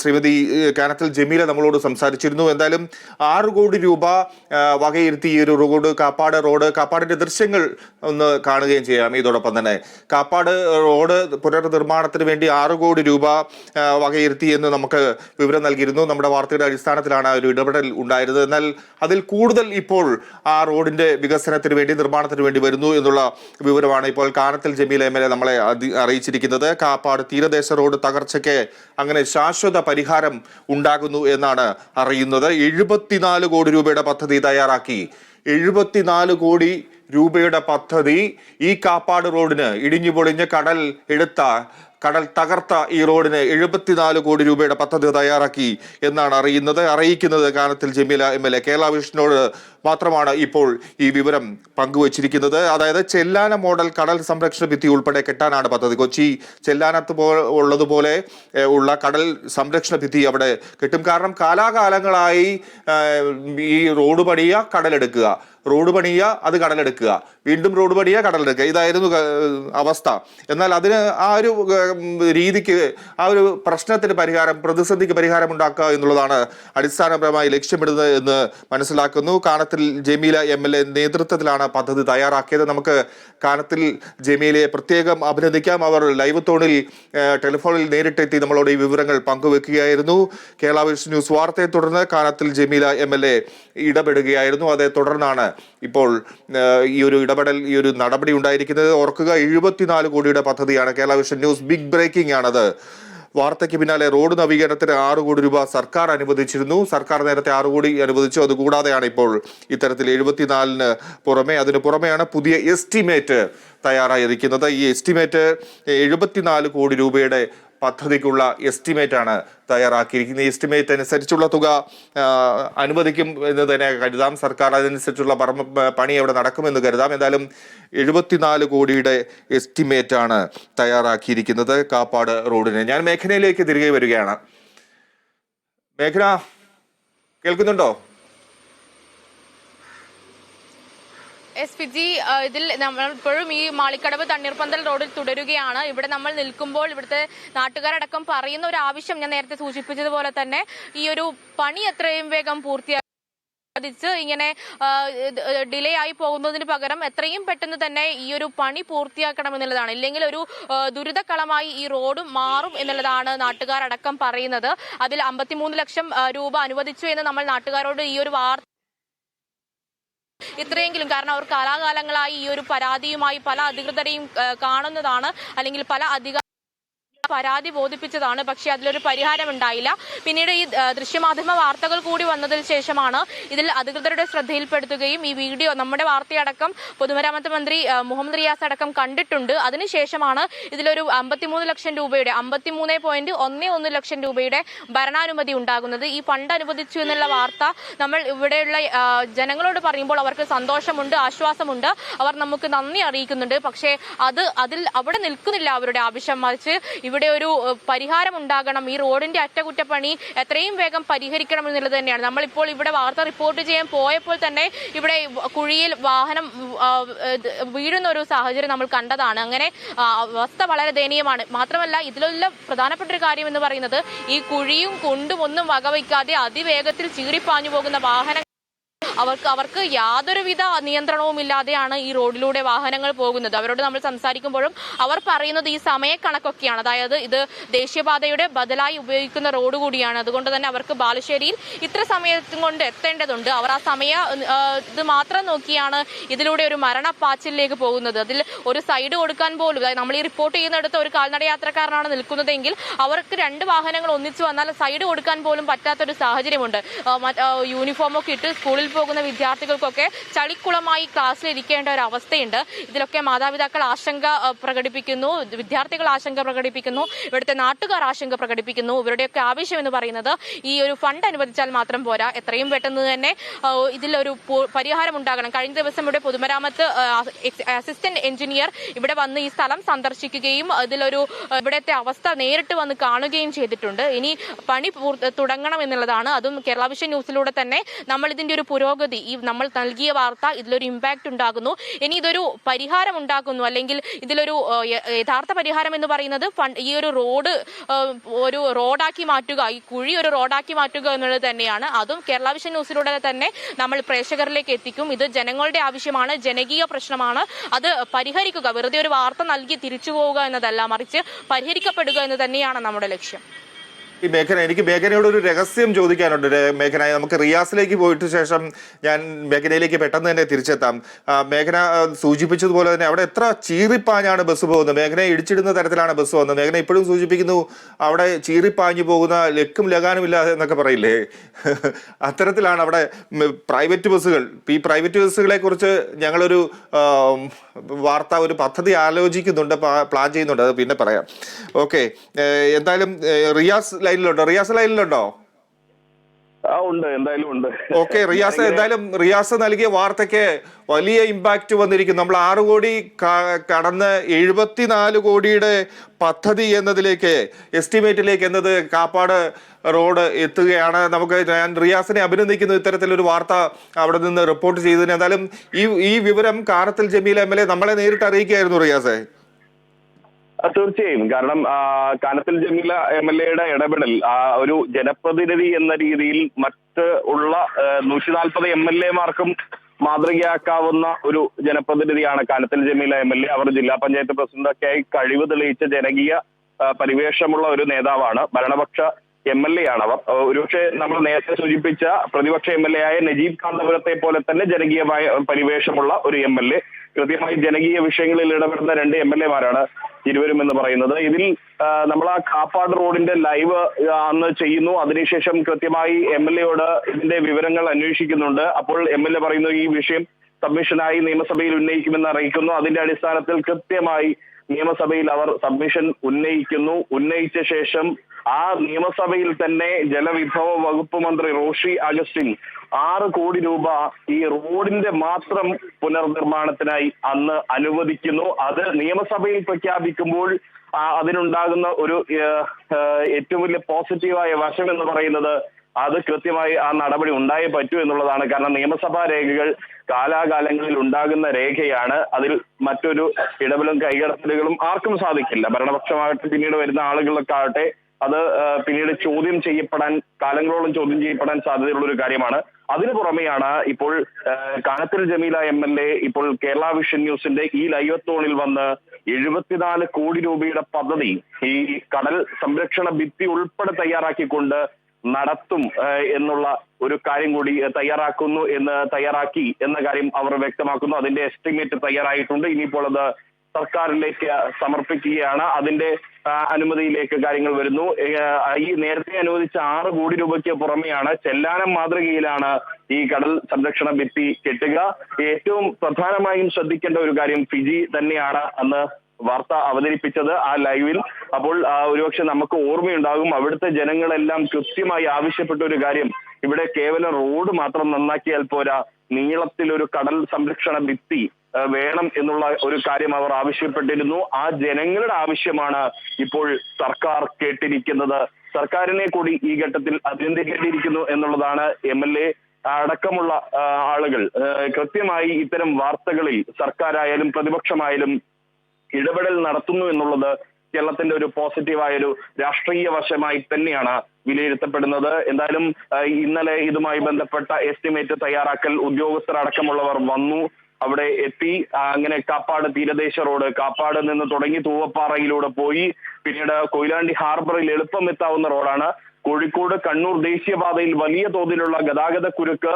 ശ്രീമതി കാനത്തിൽ ജമീല നമ്മളോട് സംസാരിച്ചിരുന്നു. എന്തായാലും 6 കോടി രൂപ വകയിരുത്തി ഈ ഒരു റോഡ്, കാപ്പാടിന്റെ ദൃശ്യങ്ങൾ ഒന്ന് കാണുകയും ചെയ്യാം. ഇതോടൊപ്പം തന്നെ കാപ്പാട് റോഡ് പുനർനിർമ്മാണത്തിന് വേണ്ടി 6 കോടി രൂപ വകയിരുത്തി എന്ന് നമുക്ക് വിവരം നൽകിയിരുന്നു. നമ്മുടെ വാർത്തയുടെ അടിസ്ഥാനത്തിലാണ് ഒരു ഇടപെടൽ ഉണ്ടായിരുന്നത്. എന്നാൽ അതിൽ കൂടുതൽ ഇപ്പോൾ ആ റോഡിന്റെ വികസനത്തിന് വേണ്ടി, നിർമ്മാണത്തിന് വേണ്ടി വരുന്നു എന്നുള്ള വിവരമാണ് ഇപ്പോൾ കാനത്തിൽ ജമീല MLA നമ്മളെ അറിയിച്ചിരിക്കുന്നത്. കാപ്പാട് തീരദേശ റോഡ് തകർച്ചയ്ക്ക് അങ്ങനെ ശാശ്വത പരിഹാരം ഉണ്ടാകുന്നു എന്നാണ് അറിയുന്നത്. 74 കോടി രൂപയുടെ പദ്ധതി തയ്യാറാക്കി. 74 കോടി രൂപയുടെ പദ്ധതി ഈ കാപ്പാട് റോഡിന്, ഇടിഞ്ഞു പൊളിഞ്ഞ് കടൽ തകർത്ത ഈ റോഡിന് 74 കോടി രൂപയുടെ പദ്ധതി തയ്യാറാക്കി എന്നാണ് അറിയിക്കുന്നത് കാനത്തിൽ ജമീല MLA. കേരള വിഷനോട് മാത്രമാണ് ഇപ്പോൾ ഈ വിവരം പങ്കുവച്ചിരിക്കുന്നത്. അതായത് ചെല്ലാന മോഡൽ കടൽ സംരക്ഷണ ഭിത്തി ഉൾപ്പെടെ കെട്ടാനാണ് പദ്ധതി. കൊച്ചി ചെല്ലാനത്ത് ഉള്ളതുപോലെ ഉള്ള കടൽ സംരക്ഷണ ഭിത്തി അവിടെ കെട്ടും. കാരണം കാലാകാലങ്ങളായി ഈ റോഡ് പണിയുക, കടലെടുക്കുക, റോഡ് പണിയുക, അത് കടലെടുക്കുക, വീണ്ടും റോഡ് പണിയുക, കടലെടുക്കുക, ഇതായിരുന്നു അവസ്ഥ. എന്നാൽ അതിന് ആ ഒരു രീതിക്ക്, ആ ഒരു പ്രശ്നത്തിന് പ്രതിസന്ധിക്ക് പരിഹാരം ഉണ്ടാക്കുക എന്നുള്ളതാണ് അടിസ്ഥാനപരമായി ലക്ഷ്യമിടുന്നത് എന്ന് മനസ്സിലാക്കുന്നു. കാനത്തിൽ ജമീല MLA നേതൃത്വത്തിലാണ് പദ്ധതി തയ്യാറാക്കിയത്. നമുക്ക് കാനത്തിൽ ജമീലയെ പ്രത്യേകം അഭിനന്ദിക്കാം. അവർ ലൈവ് തോണിൽ ടെലിഫോണിൽ നേരിട്ടെത്തി നമ്മളോട് ഈ വിവരങ്ങൾ പങ്കുവെക്കുകയായിരുന്നു. കേരള വിഷൻ ന്യൂസ് വാർത്തയെ തുടർന്ന് കാനത്തിൽ ജമീല MLA ഇടപെടുകയായിരുന്നു. അതേ തുടർന്നാണ് ഇപ്പോൾ ഈ ഒരു നടപടി ഉണ്ടായിരിക്കുന്നത്. ഓർക്കുക, 74 കോടിയുടെ പദ്ധതിയാണ്. Kerala vision news big breaking ആണത്. വാർത്തയ്ക്ക് പിന്നാലെ റോഡ് നവീകരണത്തിന് 6 കോടി രൂപ സർക്കാർ അനുവദിച്ചിരുന്നു. സർക്കാർ നേരത്തെ 6 കോടി അനുവദിച്ചു. അതുകൂടാതെയാണ് ഇപ്പോൾ ഇത്തരത്തിൽ 74-ന് പുറമെ, അതിന് പുറമെയാണ് പുതിയ എസ്റ്റിമേറ്റ് തയ്യാറായിരിക്കുന്നത്. ഈ എസ്റ്റിമേറ്റ് 74 കോടി രൂപയുടെ പദ്ധതിക്കുള്ള എസ്റ്റിമേറ്റാണ് തയ്യാറാക്കിയിരിക്കുന്നത്. ഈ എസ്റ്റിമേറ്റ് അനുസരിച്ചുള്ള തുക അനുവദിക്കും എന്ന് തന്നെ കരുതാം. സർക്കാർ അതനുസരിച്ചുള്ള പണി അവിടെ നടക്കുമെന്ന് കരുതാം. എന്തായാലും 74 കോടിയുടെ എസ്റ്റിമേറ്റാണ് തയ്യാറാക്കിയിരിക്കുന്നത് കാപ്പാട് റോഡിന്. ഞാൻ മേഘനയിലേക്ക് തിരികെ വരികയാണ്. മേഘന, കേൾക്കുന്നുണ്ടോ? ഫിജി, ഇതിൽ നമ്മൾ ഇപ്പോഴും ഈ മാളിക്കടവ് തണ്ണീർപ്പന്തൽ റോഡിൽ തുടരുകയാണ്. ഇവിടെ നമ്മൾ നിൽക്കുമ്പോൾ ഇവിടുത്തെ നാട്ടുകാരടക്കം പറയുന്ന ഒരു ആവശ്യം ഞാൻ നേരത്തെ സൂചിപ്പിച്ചതുപോലെ തന്നെ ഈ ഒരു പണി എത്രയും വേഗം ഇങ്ങനെ ഡിലേ ആയി പോകുന്നതിന് പകരം എത്രയും പെട്ടെന്ന് തന്നെ ഈ ഒരു പണി പൂർത്തിയാക്കണം എന്നുള്ളതാണ്. ഇല്ലെങ്കിൽ ഒരു ദുരിതക്കളമായി ഈ റോഡ് മാറും എന്നുള്ളതാണ് നാട്ടുകാരടക്കം പറയുന്നത്. അതിൽ 53 ലക്ഷം രൂപ അനുവദിച്ചു എന്ന് നമ്മൾ നാട്ടുകാരോട് ഈ ഒരു ഇത്രയെങ്കിലും, കാരണം അവർ കാലാകാലങ്ങളായി ഈ ഒരു പരാതിയുമായി പല അധികൃതരെയും കാണുന്നതാണ്, അല്ലെങ്കിൽ പല പരാതി ബോധിപ്പിച്ചതാണ്. പക്ഷേ അതിലൊരു പരിഹാരം ഉണ്ടായില്ല. പിന്നീട് ഈ ദൃശ്യമാധ്യമ വാർത്തകൾ കൂടി വന്നതിന് ശേഷമാണ് ഇതിൽ അധികൃതരുടെ ശ്രദ്ധയിൽപ്പെടുത്തുകയും ഈ വീഡിയോ നമ്മുടെ വാർത്തയടക്കം പൊതുമരാമത്ത് മന്ത്രി മുഹമ്മദ് റിയാസ് അടക്കം കണ്ടിട്ടുണ്ട്. അതിനുശേഷമാണ് ഇതിലൊരു 53 ലക്ഷം രൂപയുടെ 53.11 ലക്ഷം രൂപയുടെ ഭരണാനുമതി ഉണ്ടാകുന്നത്. ഈ ഫണ്ട് അനുവദിച്ചു എന്നുള്ള വാർത്ത നമ്മൾ ഇവിടെയുള്ള ജനങ്ങളോട് പറയുമ്പോൾ അവർക്ക് സന്തോഷമുണ്ട്, ആശ്വാസമുണ്ട്, അവർ നമുക്ക് നന്ദി അറിയിക്കുന്നുണ്ട്. പക്ഷേ അവിടെ നിൽക്കുന്നില്ല അവരുടെ ആവശ്യം. മറിച്ച് ഇവിടെ ഒരു പരിഹാരം ഉണ്ടാകണം, ഈ റോഡിന്റെ അറ്റകുറ്റപ്പണി എത്രയും വേഗം പരിഹരിക്കണം എന്നുള്ളത് തന്നെയാണ്. നമ്മളിപ്പോൾ ഇവിടെ വാർത്ത റിപ്പോർട്ട് ചെയ്യാൻ പോയപ്പോൾ തന്നെ ഇവിടെ കുഴിയിൽ വാഹനം വീഴുന്ന ഒരു സാഹചര്യം നമ്മൾ കണ്ടതാണ്. അങ്ങനെ അവസ്ഥ വളരെ ദയനീയമാണ്. മാത്രമല്ല ഇതിലുള്ള പ്രധാനപ്പെട്ട ഒരു കാര്യം എന്ന് പറയുന്നത് ഈ കുഴിയും കുണ്ടും ഒന്നും വകവയ്ക്കാതെ അതിവേഗത്തിൽ ചീറിപ്പാഞ്ഞു പോകുന്ന വാഹനം അവർക്ക് യാതൊരുവിധ നിയന്ത്രണവും ഇല്ലാതെയാണ് ഈ റോഡിലൂടെ വാഹനങ്ങൾ പോകുന്നത്. അവരോട് നമ്മൾ സംസാരിക്കുമ്പോഴും അവർ പറയുന്നത് ഈ സമയക്കണക്കൊക്കെയാണ്. അതായത് ഇത് ദേശീയപാതയുടെ ബദലായി ഉപയോഗിക്കുന്ന റോഡ് കൂടിയാണ്. അതുകൊണ്ട് തന്നെ അവർക്ക് ബാലുശ്ശേരിയിൽ ഇത്ര സമയത്തും കൊണ്ട് എത്തേണ്ടതുണ്ട്. അവർ ആ ഇത് മാത്രം നോക്കിയാണ് ഇതിലൂടെ ഒരു മരണപ്പാച്ചിലേക്ക് പോകുന്നത്. അതിൽ ഒരു സൈഡ് കൊടുക്കാൻ പോലും, നമ്മൾ ഈ റിപ്പോർട്ട് ചെയ്യുന്നിടത്ത് ഒരു കാൽനട യാത്രക്കാരനാണ് നിൽക്കുന്നതെങ്കിൽ അവർക്ക് 2 വാഹനങ്ങൾ ഒന്നിച്ചു വന്നാൽ സൈഡ് കൊടുക്കാൻ പോലും പറ്റാത്തൊരു സാഹചര്യമുണ്ട്. യൂണിഫോമൊക്കെ ഇട്ട് സ്കൂളിൽ പോകുന്ന വിദ്യാർത്ഥികൾക്കൊക്കെ ചളിക്കുളമായി ക്ലാസ്സിൽ ഇരിക്കേണ്ട ഒരു അവസ്ഥയുണ്ട്. ഇതിലൊക്കെ മാതാപിതാക്കൾ ആശങ്ക പ്രകടിപ്പിക്കുന്നു, വിദ്യാർത്ഥികൾ ആശങ്ക പ്രകടിപ്പിക്കുന്നു, ഇവിടുത്തെ നാട്ടുകാർ ആശങ്ക പ്രകടിപ്പിക്കുന്നു. ഇവരുടെയൊക്കെ ആവശ്യം എന്ന് പറയുന്നത് ഈ ഒരു ഫണ്ട് അനുവദിച്ചാൽ മാത്രം പോരാ, എത്രയും പെട്ടെന്ന് തന്നെ ഇതിലൊരു പരിഹാരം ഉണ്ടാകണം. കഴിഞ്ഞ ദിവസം ഇവിടെ പൊതുമരാമത്ത് അസിസ്റ്റന്റ് എഞ്ചിനീയർ ഇവിടെ വന്ന് ഈ സ്ഥലം സന്ദർശിക്കുകയും ഇവിടുത്തെ അവസ്ഥ നേരിട്ട് വന്ന് കാണുകയും ചെയ്തിട്ടുണ്ട്. ഇനി പണി തുടങ്ങണം എന്നുള്ളതാണ്. അതും കേരള വിഷൻ ന്യൂസിലൂടെ തന്നെ നമ്മൾ ഇതിന്റെ ഒരു പുരോഗതി, ഈ നമ്മൾ നൽകിയ വാർത്ത ഇതിലൊരു ഇമ്പാക്ട് ഉണ്ടാകുന്നു. ഇനി ഇതൊരു പരിഹാരം ഉണ്ടാക്കുന്നു, അല്ലെങ്കിൽ ഇതിലൊരു യഥാർത്ഥ പരിഹാരം എന്ന് പറയുന്നത് ഈ ഒരു റോഡാക്കി മാറ്റുക, ഈ കുഴി ഒരു റോഡാക്കി മാറ്റുക എന്നുള്ളത് തന്നെയാണ്. അതും കേരള വിഷൻ ന്യൂസിലൂടെ തന്നെ നമ്മൾ പ്രേക്ഷകരിലേക്ക് എത്തിക്കും. ഇത് ജനങ്ങളുടെ ആവശ്യമാണ്, ജനകീയ പ്രശ്നമാണ്. അത് പരിഹരിക്കുക, വെറുതെ ഒരു വാർത്ത നൽകി തിരിച്ചു പോവുക എന്നതല്ല, മറിച്ച് പരിഹരിക്കപ്പെടുക എന്ന് തന്നെയാണ് നമ്മുടെ ലക്ഷ്യം. ഈ മേഘന, എനിക്ക് മേഘനയോട് ഒരു രഹസ്യം ചോദിക്കാനുണ്ട്. മേഘന, നമുക്ക് റിയാസിലേക്ക് പോയിട്ട് ശേഷം ഞാൻ മേഘനയിലേക്ക് പെട്ടെന്ന് തന്നെ തിരിച്ചെത്താം. മേഘന സൂചിപ്പിച്ചതുപോലെ തന്നെ അവിടെ എത്ര ചീറിപ്പാഞ്ഞാണ് ബസ് പോകുന്നത്. മേഘനയെ ഇടിച്ചിടുന്ന തരത്തിലാണ് ബസ് വന്നത്. മേഘന ഇപ്പോഴും സൂചിപ്പിക്കുന്നു അവിടെ ചീറിപ്പാഞ്ഞു പോകുന്ന ലക്കും ലഗാനും ഇല്ലാതെ എന്നൊക്കെ പറയില്ലേ, അത്തരത്തിലാണ് അവിടെ പ്രൈവറ്റ് ബസ്സുകൾ. ഈ പ്രൈവറ്റ് ബസ്സുകളെ കുറിച്ച് ഞങ്ങളൊരു വാർത്ത, ഒരു പദ്ധതി ആലോചിക്കുന്നുണ്ട്, പ്ലാൻ ചെയ്യുന്നുണ്ട്, അത് പിന്നെ പറയാം. ഓക്കെ, എന്തായാലും റിയാസ് ലൈനിലുണ്ടോ? ഉണ്ട്, എന്തായാലും ഉണ്ട്. ഓക്കെ റിയാസ്, എന്തായാലും റിയാസ് നൽകിയ വാർത്തയ്ക്ക് വലിയ ഇമ്പാക്റ്റ് വന്നിരിക്കുന്നു. നമ്മൾ 6 കോടി കടന്ന് 74 കോടിയുടെ പദ്ധതി എന്നതിലേക്ക്, എസ്റ്റിമേറ്റിലേക്ക് എന്നത് കാപ്പാട് റോഡ് എത്തുകയാണ്. ഞാൻ റിയാസിനെ അഭിനന്ദിക്കുന്നു ഇത്തരത്തിലൊരു വാർത്ത അവിടെ നിന്ന് റിപ്പോർട്ട് ചെയ്തതിന്. എന്തായാലും ഈ വിവരം കാനത്തിൽ ജമീൽ MLA നമ്മളെ നേരിട്ട് അറിയിക്കുകയായിരുന്നു റിയാസെ. തീർച്ചയായും, കാരണം കാനത്തിൽ ജമീല MLA ഇടപെടൽ ഒരു ജനപ്രതിനിധി എന്ന രീതിയിൽ ഉള്ള 140 MLA-മാർക്കും മാതൃകയാക്കാവുന്ന ഒരു ജനപ്രതിനിധിയാണ് കാനത്തിൽ ജമീല MLA. അവർ ജില്ലാ പഞ്ചായത്ത് പ്രസിഡന്റൊക്കെയായി കഴിവ് തെളിയിച്ച ജനകീയ പരിവേഷമുള്ള ഒരു നേതാവാണ്. ഭരണപക്ഷ MLA ആണ് അവർ. ഒരുപക്ഷെ നമ്മൾ നേരത്തെ സൂചിപ്പിച്ച പ്രതിപക്ഷ MLA ആയ നജീബ് കാന്തപുരത്തെ പോലെ തന്നെ ജനകീയമായ പരിവേഷമുള്ള ഒരു MLA. കൃത്യമായി ജനകീയ വിഷയങ്ങളിൽ ഇടപെടുന്ന 2 MLA-മാരാണ് ഇരുവരും എന്ന് പറയുന്നത്. ഇതിൽ നമ്മൾ ആ കാപ്പാട് റോഡിന്റെ ലൈവ് അന്ന് ചെയ്യുന്നു. അതിനുശേഷം കൃത്യമായി MLA-യോട് ഇതിന്റെ വിവരങ്ങൾ അന്വേഷിക്കുന്നുണ്ട്. അപ്പോൾ MLA പറയുന്നു ഈ വിഷയം സബ്മിഷനായി നിയമസഭയിൽ ഉന്നയിക്കുമെന്ന് അറിയിക്കുന്നു. അതിന്റെ അടിസ്ഥാനത്തിൽ കൃത്യമായി നിയമസഭയിൽ അവർ സബ്മിഷൻ ഉന്നയിക്കുന്നു. ഉന്നയിച്ച ശേഷം ആ നിയമസഭയിൽ തന്നെ ജലവിഭവ വകുപ്പ് മന്ത്രി റോഷി അഗസ്റ്റിൻ 6 കോടി രൂപ ഈ റോഡിന്റെ മാത്രം പുനർനിർമ്മാണത്തിനായി അന്ന് അനുവദിക്കുന്നു. അത് നിയമസഭയിൽ പ്രഖ്യാപിക്കുമ്പോൾ അതിനുണ്ടാകുന്ന ഒരു ഏറ്റവും വലിയ പോസിറ്റീവായ വശം എന്ന് പറയുന്നത് അത് കൃത്യമായി ആ നടപടി ഉണ്ടായേ പറ്റൂ എന്നുള്ളതാണ്. കാരണം നിയമസഭാ രേഖകൾ കാലാകാലങ്ങളിൽ ഉണ്ടാകുന്ന രേഖയാണ്. അതിൽ മറ്റൊരു ഇടപെടലും കൈകടത്തലുകളും ആർക്കും സാധിക്കില്ല. ഭരണപക്ഷമാകട്ടെ പിന്നീട് വരുന്ന ആളുകളൊക്കെ ആകട്ടെ അത് പിന്നീട് കാലങ്ങളോളം ചോദ്യം ചെയ്യപ്പെടാൻ സാധ്യതയുള്ള ഒരു കാര്യമാണ്. അതിനു പുറമെയാണ് ഇപ്പോൾ കാനത്തിൽ ജമീല MLA ഇപ്പോൾ കേരള വിഷൻ ന്യൂസിന്റെ ഈ ലൈവത്തോണിൽ വന്ന് 74 കോടി രൂപയുടെ പദ്ധതി, ഈ കടൽ സംരക്ഷണ ഭിത്തി ഉൾപ്പെടെ തയ്യാറാക്കിക്കൊണ്ട് നടത്തും എന്നുള്ള ഒരു കാര്യം കൂടി തയ്യാറാക്കി എന്ന കാര്യം അവർ വ്യക്തമാക്കുന്നു. അതിന്റെ എസ്റ്റിമേറ്റ് തയ്യാറായിട്ടുണ്ട്. ഇനിയിപ്പോൾ അത് സർക്കാരിലേക്ക് സമർപ്പിക്കുകയാണ്. അതിന്റെ അനുമതിയിലേക്ക് കാര്യങ്ങൾ വരുന്നു. ഈ നേരത്തെ അനുവദിച്ച 6 കോടി രൂപയ്ക്ക് പുറമെയാണ് ചെല്ലാനം മാതൃകയിലാണ് ഈ കടൽ സംരക്ഷണ ഭിത്തി കെട്ടുക. ഏറ്റവും പ്രധാനമായും ശ്രദ്ധിക്കേണ്ട ഒരു കാര്യം ഫിജി തന്നെയാണ് അന്ന് വാർത്ത അവതരിപ്പിച്ചത് ആ ലൈവിൽ. അപ്പോൾ ഒരുപക്ഷെ നമുക്ക് ഓർമ്മയുണ്ടാകും, അവിടുത്തെ ജനങ്ങളെല്ലാം കൃത്യമായി ആവശ്യപ്പെട്ട ഒരു കാര്യം, ഇവിടെ കേവലം റോഡ് മാത്രം നന്നാക്കിയാൽ പോരാ, നീളത്തിലൊരു കടൽ സംരക്ഷണ ഭിത്തി വേണം എന്നുള്ള ഒരു കാര്യം അവർ ആവശ്യപ്പെട്ടിരുന്നു. ആ ജനങ്ങളുടെ ആവശ്യമാണ് ഇപ്പോൾ സർക്കാർ കേട്ടിരിക്കുന്നത്. സർക്കാരിനെ കൂടി ഈ ഘട്ടത്തിൽ അഭിനന്ദിക്കേണ്ടിയിരിക്കുന്നു എന്നുള്ളതാണ് MLA അടക്കമുള്ള ആളുകൾ കൃത്യമായി ഇത്തരം വാർത്തകളിൽ സർക്കാരായാലും പ്രതിപക്ഷമായാലും ഇടപെടൽ നടത്തുന്നു എന്നുള്ളത് കേരളത്തിന്റെ ഒരു പോസിറ്റീവായ ഒരു രാഷ്ട്രീയ വശമായി തന്നെയാണ് വിലയിരുത്തപ്പെടുന്നത്. എന്തായാലും ഇന്നലെ ഇതുമായി ബന്ധപ്പെട്ട എസ്റ്റിമേറ്റ് തയ്യാറാക്കൽ ഉദ്യോഗസ്ഥരടക്കമുള്ളവർ വന്നു, അവിടെ എത്തി. അങ്ങനെ കാപ്പാട് തീരദേശ റോഡ്, കാപ്പാട് നിന്ന് തുടങ്ങി തൂവപ്പാറയിലൂടെ പോയി പിന്നീട് കൊയിലാണ്ടി ഹാർബറിൽ എളുപ്പം എത്താവുന്ന റോഡാണ്. കോഴിക്കോട് കണ്ണൂർ ദേശീയപാതയിൽ വലിയ തോതിലുള്ള ഗതാഗത കുരുക്ക്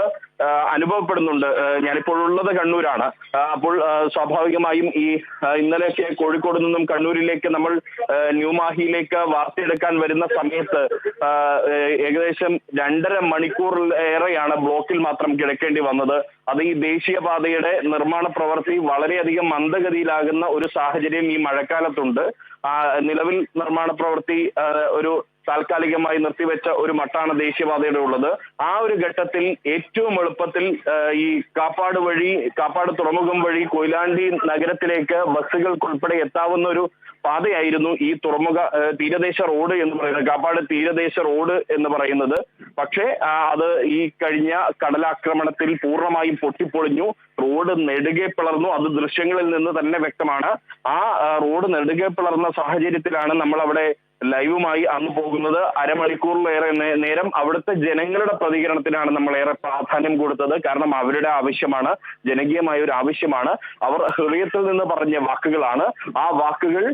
അനുഭവപ്പെടുന്നുണ്ട്. ഞാനിപ്പോൾ ഉള്ളത് കണ്ണൂരാണ്. അപ്പോൾ സ്വാഭാവികമായും ഈ ഇന്നലെയൊക്കെ കോഴിക്കോട് നിന്നും കണ്ണൂരിലേക്ക് നമ്മൾ ന്യൂമാഹിയിലേക്ക് വാർത്തയെടുക്കാൻ വരുന്ന സമയത്ത് ഏകദേശം 2.5 മണിക്കൂറിലേറെയാണ് ബ്ലോക്കിൽ മാത്രം കിടക്കേണ്ടി വന്നത്. അത് ഈ ദേശീയപാതയുടെ നിർമ്മാണ പ്രവൃത്തി വളരെയധികം മന്ദഗതിയിലാകുന്ന ഒരു സാഹചര്യം ഈ മഴക്കാലത്തുണ്ട്. നിലവിൽ നിർമ്മാണ പ്രവൃത്തി ഒരു താൽക്കാലികമായി നിർത്തിവെച്ച ഒരു മട്ടാണ് ദേശീയപാതയുടെ ഉള്ളത്. ആ ഒരു ഘട്ടത്തിൽ ഏറ്റവും എളുപ്പത്തിൽ ഈ കാപ്പാട് തുറമുഖം വഴി കൊയിലാണ്ടി നഗരത്തിലേക്ക് ബസ്സുകൾക്കുൾപ്പെടെ എത്താവുന്ന ഒരു പാതയായിരുന്നു ഈ തീരദേശ റോഡ് എന്ന് പറയുന്നത്, കാപ്പാട് തീരദേശ റോഡ് എന്ന് പറയുന്നത്. പക്ഷേ അത് ഈ കഴിഞ്ഞ കടലാക്രമണത്തിൽ പൂർണ്ണമായും പൊട്ടിപ്പൊളിഞ്ഞു. റോഡ് നെടുകെ പിളർന്നു. അത് ദൃശ്യങ്ങളിൽ നിന്ന് തന്നെ വ്യക്തമാണ്. ആ റോഡ് നെടുകെ പിളർന്ന സാഹചര്യത്തിലാണ് നമ്മൾ അവിടെ ലൈവുമായി അന്ന് പോകുന്നത്. അരമണിക്കൂറിലേറെ നേരം അവിടുത്തെ ജനങ്ങളുടെ പ്രതികരണത്തിനാണ് നമ്മൾ ഏറെ പ്രാധാന്യം കൊടുത്തത്. കാരണം അവരുടെ ആവശ്യമാണ്, ജനകീയമായ ഒരു ആവശ്യമാണ്. അവർ ഹൃദയത്തിൽ നിന്ന് പറഞ്ഞ വാക്കുകളാണ്. ആ വാക്കുകൾ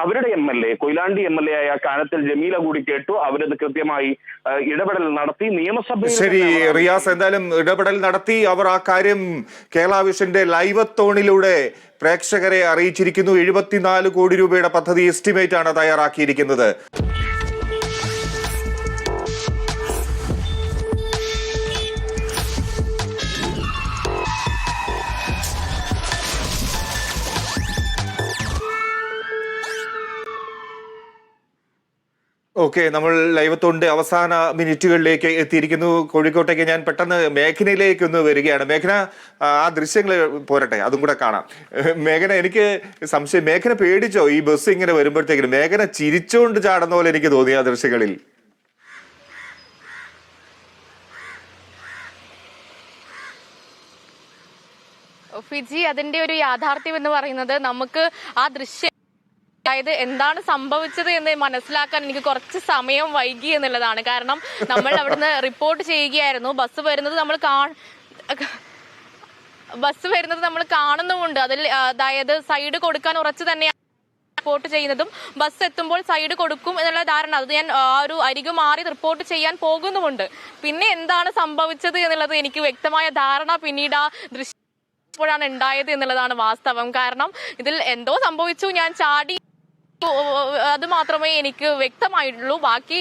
അവരുടെ MLA, കൊയിലാണ്ടി MLA ആയ കാനത്തിൽ ജമീല കൂടി കേട്ടു. അവരത് കൃത്യമായി ഇടപെടൽ നടത്തി. നിയമസഭയിൽ ശരി റിയാസ്, എന്തായാലും ഇടപെടൽ നടത്തി. അവർ ആ കാര്യം കേരള വിഷന്റെ ലൈവത്തോണിലൂടെ പ്രേക്ഷകരെ അറിയിച്ചിരിക്കുന്നു. 74 കോടി രൂപയുടെ പദ്ധതി എസ്റ്റിമേറ്റ് ആണ് തയ്യാറാക്കിയിരിക്കുന്നത്. ഓക്കെ, നമ്മൾ ലൈവത്തോണ്ട് അവസാന മിനിറ്റുകളിലേക്ക് എത്തിയിരിക്കുന്നു. കോഴിക്കോട്ടേക്ക് ഞാൻ പെട്ടെന്ന് മേഘനയിലേക്ക് ഒന്ന് വരികയാണ്. മേഘന, ആ ദൃശ്യങ്ങൾ പോരട്ടെ, അതും കൂടെ കാണാം. മേഘന, എനിക്ക് സംശയം, മേഘന പേടിച്ചോ ഈ ബസ് ഇങ്ങനെ വരുമ്പോഴത്തേക്കും? മേഘന ചിരിച്ചുകൊണ്ട് ചാടുന്ന പോലെ എനിക്ക് തോന്നി ആ ദൃശ്യങ്ങളിൽ. ഫിജി, അതിന്റെ ഒരു യാഥാർത്ഥ്യം എന്ന് പറയുന്നത് നമുക്ക് ആ ദൃശ്യം, അതായത് എന്താണ് സംഭവിച്ചത് എന്ന് മനസ്സിലാക്കാൻ എനിക്ക് കുറച്ച് സമയം വൈകി എന്നുള്ളതാണ്. കാരണം നമ്മൾ അവിടുന്ന് റിപ്പോർട്ട് ചെയ്യുകയായിരുന്നു. ബസ് വരുന്നത് നമ്മൾ കാണുന്നുമുണ്ട്. അതിൽ അതായത് സൈഡ് കൊടുക്കാൻ ഉറച്ചു തന്നെയാണ് റിപ്പോർട്ട് ചെയ്യുന്നതും ബസ് എത്തുമ്പോൾ സൈഡ് കൊടുക്കും എന്നുള്ള ധാരണ. അത് ഞാൻ ആ ഒരു അരികു മാറി റിപ്പോർട്ട് ചെയ്യാൻ പോകുന്നുമുണ്ട്. പിന്നെ എന്താണ് സംഭവിച്ചത് എന്നുള്ളത് എനിക്ക് വ്യക്തമായ ധാരണ പിന്നീട് ആ ദൃശ്യം ാണ് ഉണ്ടായത് എന്നുള്ളതാണ് വാസ്തവം. കാരണം ഇതിൽ എന്തോ സംഭവിച്ചു, ഞാൻ ചാടി, അത് മാത്രമേ എനിക്ക് വ്യക്തമായിട്ടുള്ളൂ. ബാക്കി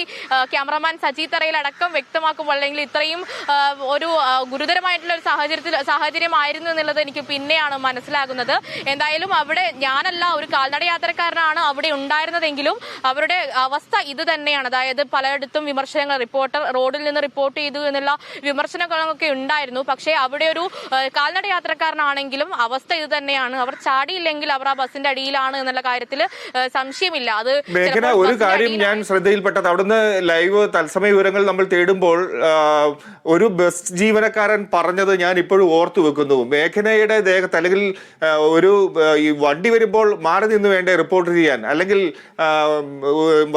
ക്യാമറമാൻ സജി തറയിലടക്കം വ്യക്തമാക്കുമ്പോൾ, അല്ലെങ്കിൽ ഇത്രയും ഒരു ഗുരുതരമായിട്ടുള്ള ഒരു സാഹചര്യമായിരുന്നു എന്നുള്ളത് എനിക്ക് പിന്നെയാണ് മനസ്സിലാകുന്നത്. എന്തായാലും അവിടെ ഞാനല്ല, ഒരു കാൽനട യാത്രക്കാരനാണ് അവിടെ ഉണ്ടായിരുന്നതെങ്കിലും അവരുടെ അവസ്ഥ ഇത് തന്നെയാണ്. അതായത് പലയിടത്തും വിമർശനങ്ങൾ, റോഡിൽ നിന്ന് റിപ്പോർട്ട് ചെയ്തു എന്നുള്ള വിമർശനങ്ങളൊക്കെ ഉണ്ടായിരുന്നു. പക്ഷേ അവിടെ ഒരു കാൽനട യാത്രക്കാരനാണെങ്കിലും അവസ്ഥ ഇത് തന്നെയാണ്. അവർ ചാടിയില്ലെങ്കിൽ അവർ ആ ബസിന്റെ അടിയിലാണ് എന്നുള്ള കാര്യത്തിൽ സംശയമില്ല. അത് മേഘന, ഒരു കാര്യം ഞാൻ ശ്രദ്ധയിൽപ്പെട്ടത്, അവിടുന്ന് ലൈവ് തത്സമയ വിവരങ്ങൾ നമ്മൾ തേടുമ്പോൾ ഒരു ബസ് ജീവനക്കാരൻ പറഞ്ഞത് ഞാൻ ഇപ്പോഴും ഓർത്തു വെക്കുന്നു. മേഘനയുടെ ദേഹത്ത്, അല്ലെങ്കിൽ ഒരു ഈ വണ്ടി വരുമ്പോൾ മാറി നിന്ന് വേണ്ടേ റിപ്പോർട്ട് ചെയ്യാൻ, അല്ലെങ്കിൽ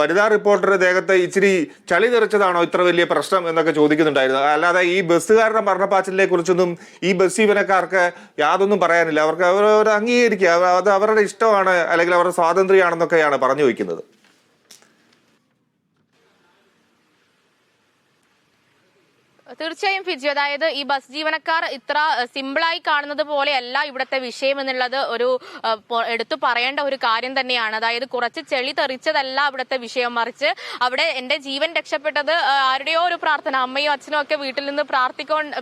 വനിതാ റിപ്പോർട്ടറുടെ ദേഹത്ത് ഇച്ചിരി ചളി തെറിച്ചതാണോ ഇത്ര വലിയ പ്രശ്നം എന്നൊക്കെ ചോദിക്കുന്നുണ്ടായിരുന്നു. അല്ലാതെ ഈ ബസ്സുകാരുടെ മരണപ്പാച്ചിലിനെ കുറിച്ചൊന്നും ഈ ബസ് ജീവനക്കാർക്ക് യാതൊന്നും പറയാനില്ല. അവർക്ക് അവർ അംഗീകരിക്കുക, അത് അവരുടെ ഇഷ്ടമാണ്, അല്ലെങ്കിൽ അവരുടെ സ്വാതന്ത്ര്യമാണെന്നൊക്കെയാണ് പറഞ്ഞു വയ്ക്കുന്നത്. തീർച്ചയായും ഫിജി, അതായത് ഈ ബസ് ജീവനക്കാർ ഇത്ര സിമ്പിളായി കാണുന്നത് പോലെയല്ല ഇവിടുത്തെ വിഷയം എന്നുള്ളത് ഒരു എടുത്തു പറയേണ്ട ഒരു കാര്യം തന്നെയാണ്. അതായത് കുറച്ച് ചെളി തെറിച്ചതല്ല ഇവിടുത്തെ വിഷയം, മറിച്ച് അവിടെ എന്റെ ജീവൻ രക്ഷപ്പെട്ടത് ആരുടെയോ ഒരു പ്രാർത്ഥന, അമ്മയും അച്ഛനും ഒക്കെ വീട്ടിൽ നിന്ന്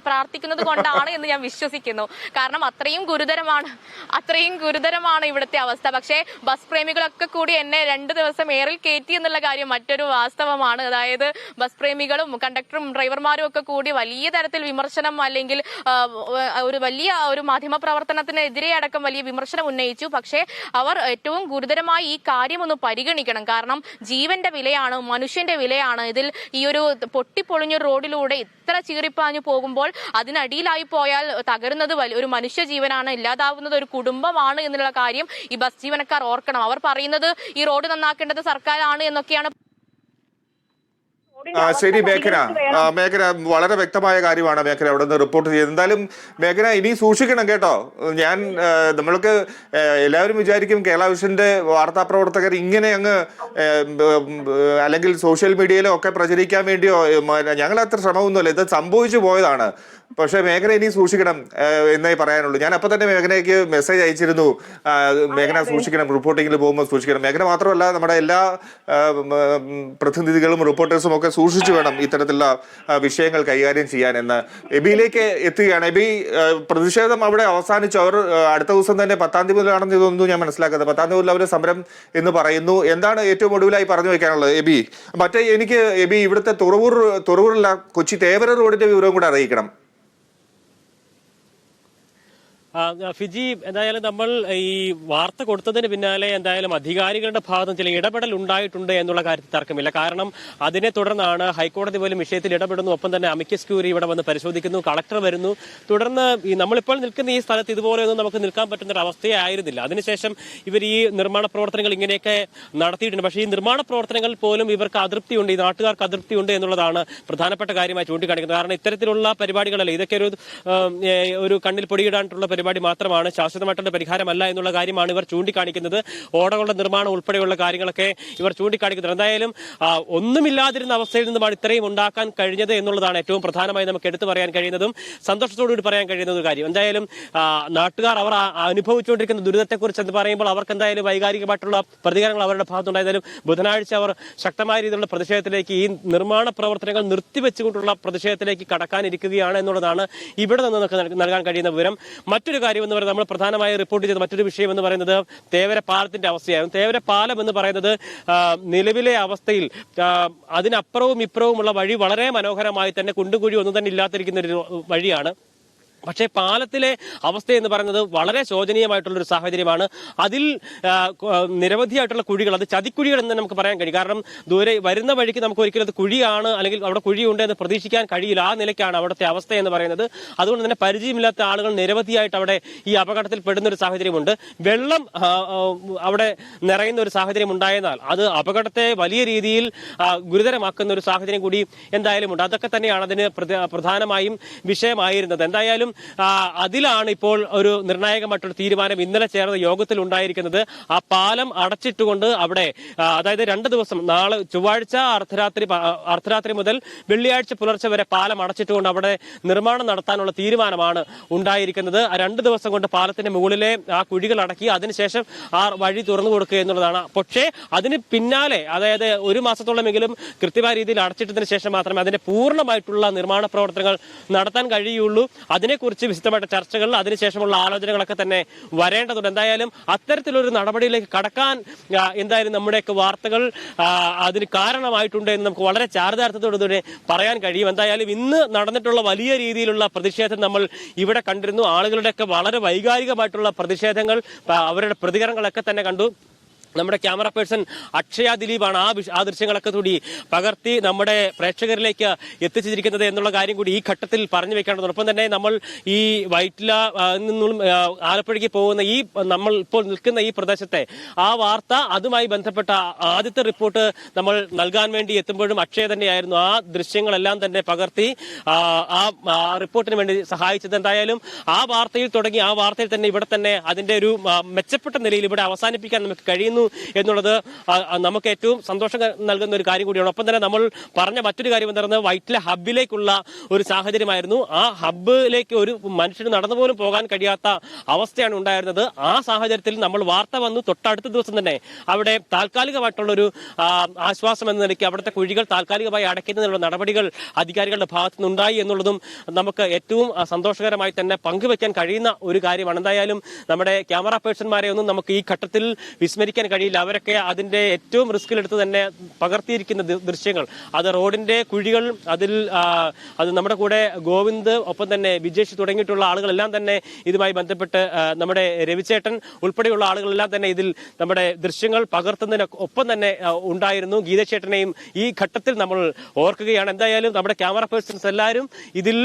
പ്രാർത്ഥിക്കുന്നത് കൊണ്ടാണ് എന്ന് ഞാൻ വിശ്വസിക്കുന്നു. കാരണം അത്രയും ഗുരുതരമാണ് ഇവിടുത്തെ അവസ്ഥ. പക്ഷേ ബസ് പ്രേമികളൊക്കെ കൂടി എന്നെ 2 ദിവസം എയറിൽ കയറ്റി എന്നുള്ള കാര്യം മറ്റൊരു വാസ്തവമാണ്. അതായത് ബസ് പ്രേമികളും കണ്ടക്ടറും ഡ്രൈവർമാരും ഒക്കെ കൂടി വലിയ തരത്തിൽ വിമർശനം, അല്ലെങ്കിൽ ഒരു മാധ്യമ പ്രവർത്തനത്തിനെതിരെ അടക്കം വലിയ വിമർശനം ഉന്നയിച്ചു. പക്ഷേ അവർ ഏറ്റവും ഗുരുതരമായി ഈ കാര്യം ഒന്ന് പരിഗണിക്കണം. കാരണം ജീവന്റെ വിലയാണ്, മനുഷ്യന്റെ വിലയാണ്. ഇതിൽ ഈ ഒരു പൊട്ടിപ്പൊളിഞ്ഞ റോഡിലൂടെ ഇത്ര ചീറിപ്പാഞ്ഞു പോകുമ്പോൾ അതിനടിയിലായി പോയാൽ തകരുന്നത് ഒരു മനുഷ്യ ജീവനാണ്, ഇല്ലാതാവുന്നത് ഒരു കുടുംബമാണ് എന്നുള്ള കാര്യം ഈ ബസ് ജീവനക്കാർ ഓർക്കണം. അവർ പറയുന്നത് ഈ റോഡ് നന്നാക്കേണ്ടത് സർക്കാരാണ് എന്നൊക്കെയാണ്. ശരി മേഘന വളരെ വ്യക്തമായ കാര്യമാണ് മേഘന അവിടെ നിന്ന് റിപ്പോർട്ട് ചെയ്തത്. എന്തായാലും മേഘന ഇനി സൂക്ഷിക്കണം കേട്ടോ. നമ്മൾക്ക് എല്ലാവരും വിചാരിക്കും കേരള വിഷന്റെ വാർത്താ പ്രവർത്തകർ ഇങ്ങനെ അങ്ങ് അല്ലെങ്കിൽ സോഷ്യൽ മീഡിയയിലോ ഒക്കെ പ്രചരിക്കാൻ വേണ്ടിയോ ഞങ്ങൾ അത്ര ശ്രമമൊന്നുമല്ല, ഇത് സംഭവിച്ചു പോയതാണ്. പക്ഷെ മേഘന ഇനി സൂക്ഷിക്കണം എന്നേ പറയാനുള്ളൂ. ഞാൻ അപ്പൊ തന്നെ മേഘനയ്ക്ക് മെസ്സേജ് അയച്ചിരുന്നു, മേഘന സൂക്ഷിക്കണം, റിപ്പോർട്ടിങ്ങിൽ പോകുമ്പോൾ സൂക്ഷിക്കണം. മേഘന മാത്രമല്ല നമ്മുടെ എല്ലാ പ്രതിനിധികളും റിപ്പോർട്ടേഴ്സും ഒക്കെ സൂക്ഷിച്ചു വേണം ഇത്തരത്തിലുള്ള വിഷയങ്ങൾ കൈകാര്യം ചെയ്യാൻ എന്ന്. എബിയിലേക്ക് എത്തുകയാണ്. എബി, പ്രതിഷേധം അവിടെ അവസാനിച്ചു. അവർ അടുത്ത ദിവസം തന്നെ 10-ാം തീയതി മുതലാണെന്ന് ഇതൊന്നും ഞാൻ മനസ്സിലാക്കുന്നത്. 10-ാം തീയതി മുതൽ അവർ സമരം എന്ന് പറയുന്നു. എന്താണ് ഏറ്റവും ഒടുവിലായി പറഞ്ഞു വെക്കാനുള്ളത് എബി? മറ്റേ എനിക്ക് എബി ഇവിടുത്തെ തുറവൂരില്ല കൊച്ചി തേവര റോഡിന്റെ വിവരവും കൂടെ അറിയിക്കണം. ഫിജി, എന്തായാലും നമ്മൾ ഈ വാർത്ത കൊടുത്തതിന് പിന്നാലെ എന്തായാലും അധികാരികളുടെ ഭാഗത്ത് ചില ഇടപെടൽ ഉണ്ടായിട്ടുണ്ട് എന്നുള്ള കാര്യത്തിൽ തർക്കമില്ല. കാരണം അതിനെ തുടർന്നാണ് ഹൈക്കോടതി പോലും വിഷയത്തിൽ ഇടപെടുന്നു. ഒപ്പം തന്നെ അമിക്കസ് ക്യൂറി ഇവിടെ വന്ന് പരിശോധിക്കുന്നു, കളക്ടർ വരുന്നു. തുടർന്ന് ഈ നമ്മളിപ്പോൾ നിൽക്കുന്ന ഈ സ്ഥലത്ത് ഇതുപോലെയൊന്നും നമുക്ക് നിൽക്കാൻ പറ്റുന്ന ഒരു അവസ്ഥയെ ആയിരുന്നില്ല. അതിനുശേഷം ഇവർ ഈ നിർമ്മാണ പ്രവർത്തനങ്ങൾ ഇങ്ങനെയൊക്കെ നടത്തിയിട്ടുണ്ട്. പക്ഷേ ഈ നിർമ്മാണ പ്രവർത്തനങ്ങൾ പോലും ഇവർക്ക് അതൃപ്തിയുണ്ട്, ഈ നാട്ടുകാർക്ക് അതൃപ്തിയുണ്ട് എന്നുള്ളതാണ് പ്രധാനപ്പെട്ട കാര്യമായി ചൂണ്ടിക്കാണിക്കുന്നത്. കാരണം ഇത്തരത്തിലുള്ള പരിപാടികളല്ല, ഇതൊക്കെ ഒരു കണ്ണിൽ പൊടിയിടാനുള്ള പരിപാടി മാത്രമാണ്, ശാശ്വതമായിട്ടുള്ള പരിഹാരമല്ല എന്നുള്ള കാര്യമാണ് ഇവർ ചൂണ്ടിക്കാണിക്കുന്നത്. ഓടകളുടെ നിർമ്മാണം ഉൾപ്പെടെയുള്ള കാര്യങ്ങളൊക്കെ ഇവർ ചൂണ്ടിക്കാണിക്കുന്നത്. എന്തായാലും ഒന്നുമില്ലാതിരുന്ന അവസ്ഥയിൽ നിന്നുമാണ് ഇത്രയും ഉണ്ടാക്കാൻ കഴിഞ്ഞത് എന്നുള്ളതാണ് ഏറ്റവും പ്രധാനമായി നമുക്ക് എടുത്തു പറയാൻ കഴിയുന്നതും സന്തോഷത്തോടുകൂടി പറയാൻ കഴിയുന്ന ഒരു കാര്യം. എന്തായാലും നാട്ടുകാർ അവർ അനുഭവിച്ചുകൊണ്ടിരിക്കുന്ന ദുരിതത്തെക്കുറിച്ച് എന്ന് പറയുമ്പോൾ അവർക്ക് എന്തായാലും വൈകാരികമായിട്ടുള്ള പ്രതികരണങ്ങൾ അവരുടെ ഭാഗത്തുണ്ടായതായാലും ബുധനാഴ്ച അവർ ശക്തമായ രീതിയിലുള്ള പ്രതിഷേധത്തിലേക്ക്, ഈ നിർമ്മാണ പ്രവർത്തനങ്ങൾ നിർത്തിവെച്ചുകൊണ്ടുള്ള പ്രതിഷേധത്തിലേക്ക് കടക്കാനിരിക്കുകയാണ് എന്നുള്ളതാണ് ഇവിടെ നിന്ന് നമുക്ക് നൽകാൻ കഴിയുന്ന വിവരം. മറ്റൊരു കാര്യം എന്ന് പറയുന്നത്, നമ്മൾ പ്രധാനമായി റിപ്പോർട്ട് ചെയ്ത മറ്റൊരു വിഷയം എന്ന് പറയുന്നത് തേവര പാലത്തിന്റെ അവസ്ഥയായിരുന്നു. തേവര പാലം എന്ന് പറയുന്നത് നിലവിലെ അവസ്ഥയിൽ അതിനപ്പുറവും ഇപ്പുറവുമുള്ള വഴി വളരെ മനോഹരമായി തന്നെ കുണ്ടുകുഴി ഒന്നും തന്നെ ഇല്ലാതിരിക്കുന്ന ഒരു വഴിയാണ്. പക്ഷേ പാലത്തിലെ അവസ്ഥ എന്ന് പറയുന്നത് വളരെ ശോചനീയമായിട്ടുള്ളൊരു സാഹചര്യമാണ്. അതിൽ നിരവധിയായിട്ടുള്ള കുഴികൾ, അത് ചതിക്കുഴികൾ എന്ന് നമുക്ക് പറയാൻ കഴിയും. കാരണം ദൂരെ വരുന്ന വഴിക്ക് നമുക്ക് ഒരിക്കലും അത് കുഴിയാണ് അല്ലെങ്കിൽ അവിടെ കുഴിയുണ്ട് എന്ന് പ്രതീക്ഷിക്കാൻ കഴിയില്ല. ആ നിലയ്ക്കാണ് അവിടുത്തെ അവസ്ഥ എന്ന് പറയുന്നത്. അതുകൊണ്ട് തന്നെ പരിചയമില്ലാത്ത ആളുകൾ നിരവധിയായിട്ട് അവിടെ ഈ അപകടത്തിൽ പെടുന്ന ഒരു സാഹചര്യമുണ്ട്. വെള്ളം അവിടെ നിറയുന്ന ഒരു സാഹചര്യം ഉണ്ടായെന്നാൽ അത് അപകടത്തെ വലിയ രീതിയിൽ ഗുരുതരമാക്കുന്ന ഒരു സാഹചര്യം കൂടി എന്തായാലും ഉണ്ട്. അതൊക്കെ തന്നെയാണ് അതിന് പ്രധാനമായും വിഷയമായിരുന്നത്. എന്തായാലും അതിലാണ് ഇപ്പോൾ ഒരു നിർണായകമായിട്ടുള്ള തീരുമാനം ഇന്നലെ ചേർന്ന യോഗത്തിൽ ഉണ്ടായിരിക്കുന്നത്. ആ പാലം അടച്ചിട്ടുകൊണ്ട് അവിടെ, അതായത് 2 ദിവസം, നാളെ ചൊവ്വാഴ്ച അർദ്ധരാത്രി മുതൽ വെള്ളിയാഴ്ച പുലർച്ചെ വരെ പാലം അടച്ചിട്ടുകൊണ്ട് അവിടെ നിർമ്മാണം നടത്താനുള്ള തീരുമാനമാണ് ഉണ്ടായിരിക്കുന്നത്. 2 ദിവസം കൊണ്ട് പാലത്തിന്റെ മുകളിലെ ആ കുഴികൾ അടക്കി അതിനുശേഷം ആ വഴി തുറന്നു കൊടുക്കുക എന്നുള്ളതാണ്. പക്ഷേ അതിന് പിന്നാലെ, അതായത് 1 മാസത്തോളമെങ്കിലും കൃത്യമായ രീതിയിൽ അടച്ചിട്ടതിന് ശേഷം മാത്രമേ അതിന്റെ പൂർണ്ണമായിട്ടുള്ള നിർമ്മാണ പ്രവർത്തനങ്ങൾ നടത്താൻ കഴിയുള്ളൂ. അതിനെക്കുറിച്ച് വിശദമായിട്ട് ചർച്ചകൾ, അതിനുശേഷമുള്ള ആലോചനകളൊക്കെ തന്നെ വരേണ്ടതുണ്ട്. എന്തായാലും അത്തരത്തിലൊരു നടപടിയിലേക്ക് കടക്കാൻ എന്തായാലും നമ്മുടെയൊക്കെ വാർത്തകൾ അതിന് കാരണമായിട്ടുണ്ട് എന്ന് നമുക്ക് വളരെ ചാരിതാർത്ഥ്യത്തോടുകൂടി പറയാൻ കഴിയും. എന്തായാലും ഇന്ന് നടന്നിട്ടുള്ള വലിയ രീതിയിലുള്ള പ്രതിഷേധം നമ്മൾ ഇവിടെ കണ്ടിരുന്നു. ആളുകളുടെയൊക്കെ വളരെ വൈകാരികമായിട്ടുള്ള പ്രതിഷേധങ്ങൾ, അവരുടെ പ്രതികരണങ്ങളൊക്കെ തന്നെ കണ്ടു. നമ്മുടെ ക്യാമറ പേഴ്സൺ അക്ഷയ ദിലീപാണ് ആ ദൃശ്യങ്ങളൊക്കെ കൂടി പകർത്തി നമ്മുടെ പ്രേക്ഷകരിലേക്ക് എത്തിച്ചിരിക്കുന്നത് എന്നുള്ള കാര്യം കൂടി ഈ ഘട്ടത്തിൽ പറഞ്ഞു വെക്കേണ്ടതുണ്ട്. ഒപ്പം തന്നെ നമ്മൾ ഈ വൈറ്റില നിന്നും ആലപ്പുഴയ്ക്ക് പോകുന്ന നമ്മൾ ഇപ്പോൾ നിൽക്കുന്ന ഈ പ്രദേശത്തെ ആ വാർത്ത, അതുമായി ബന്ധപ്പെട്ട ആദ്യത്തെ റിപ്പോർട്ട് നമ്മൾ നൽകാൻ വേണ്ടി എത്തുമ്പോഴും അക്ഷയ തന്നെയായിരുന്നു ആ ദൃശ്യങ്ങളെല്ലാം തന്നെ പകർത്തി ആ റിപ്പോർട്ടിന് വേണ്ടി സഹായിച്ചത്. എന്തായാലും ആ വാർത്തയിൽ തുടങ്ങി ആ വാർത്തയിൽ തന്നെ ഇവിടെ തന്നെ അതിന്റെ ഒരു മെച്ചപ്പെട്ട നിലയിൽ ഇവിടെ അവസാനിപ്പിക്കാൻ നമുക്ക് കഴിയുന്നു കഴിയുന്നു എന്നുള്ളത് നമുക്ക് ഏറ്റവും സന്തോഷം നൽകുന്ന ഒരു കാര്യം കൂടിയാണ്. ഒപ്പം തന്നെ നമ്മൾ പറഞ്ഞ മറ്റൊരു കാര്യം എന്ന് പറയുന്നത് വൈറ്റിലെ ഹബ്ബിലേക്കുള്ള ഒരു സാഹചര്യമായിരുന്നു. ആ ഹബ്ബിലേക്ക് ഒരു മനുഷ്യന് നടന്നു പോലും പോകാൻ കഴിയാത്ത അവസ്ഥയാണ് ഉണ്ടായിരുന്നത്. ആ സാഹചര്യത്തിൽ നമ്മൾ വാർത്ത വന്നു തൊട്ടടുത്ത ദിവസം തന്നെ അവിടെ താൽക്കാലികമായിട്ടുള്ളൊരു ആശ്വാസം എന്ന നിലയ്ക്ക് അവിടുത്തെ കുഴികൾ താൽക്കാലികമായി അടയ്ക്കുന്നതിനുള്ള നടപടികൾ അധികാരികളുടെ ഭാഗത്തു നിന്നുണ്ടായി എന്നുള്ളതും നമുക്ക് ഏറ്റവും സന്തോഷകരമായി തന്നെ പങ്കുവെക്കാൻ കഴിയുന്ന ഒരു കാര്യമാണ്. എന്തായാലും നമ്മുടെ ക്യാമറ പേഴ്സൺമാരെ ഒന്നും നമുക്ക് ഈ ഘട്ടത്തിൽ വിസ്മരിക്കാൻ കഴിയില്ല. അവരൊക്കെ അതിന്റെ ഏറ്റവും റിസ്കിലെടുത്ത് തന്നെ പകർത്തിയിരിക്കുന്ന ദൃശ്യങ്ങൾ, അത് റോഡിന്റെ കുഴികൾ, അത് നമ്മുടെ കൂടെ ഗോവിന്ദ്, ഒപ്പം തന്നെ വിജേഷ് തുടങ്ങിയിട്ടുള്ള ആളുകളെല്ലാം തന്നെ ഇതുമായി ബന്ധപ്പെട്ട് നമ്മുടെ രവിചേട്ടൻ ഉൾപ്പെടെയുള്ള ആളുകളെല്ലാം തന്നെ ഇതിൽ നമ്മുടെ ദൃശ്യങ്ങൾ പകർത്തുന്നതിന് ഒപ്പം തന്നെ ഉണ്ടായിരുന്നു. ഗീതചേട്ടനെയും ഈ ഘട്ടത്തിൽ നമ്മൾ ഓർക്കുകയാണ്. എന്തായാലും നമ്മുടെ ക്യാമറ പേഴ്സൺസ് എല്ലാവരും ഇതിൽ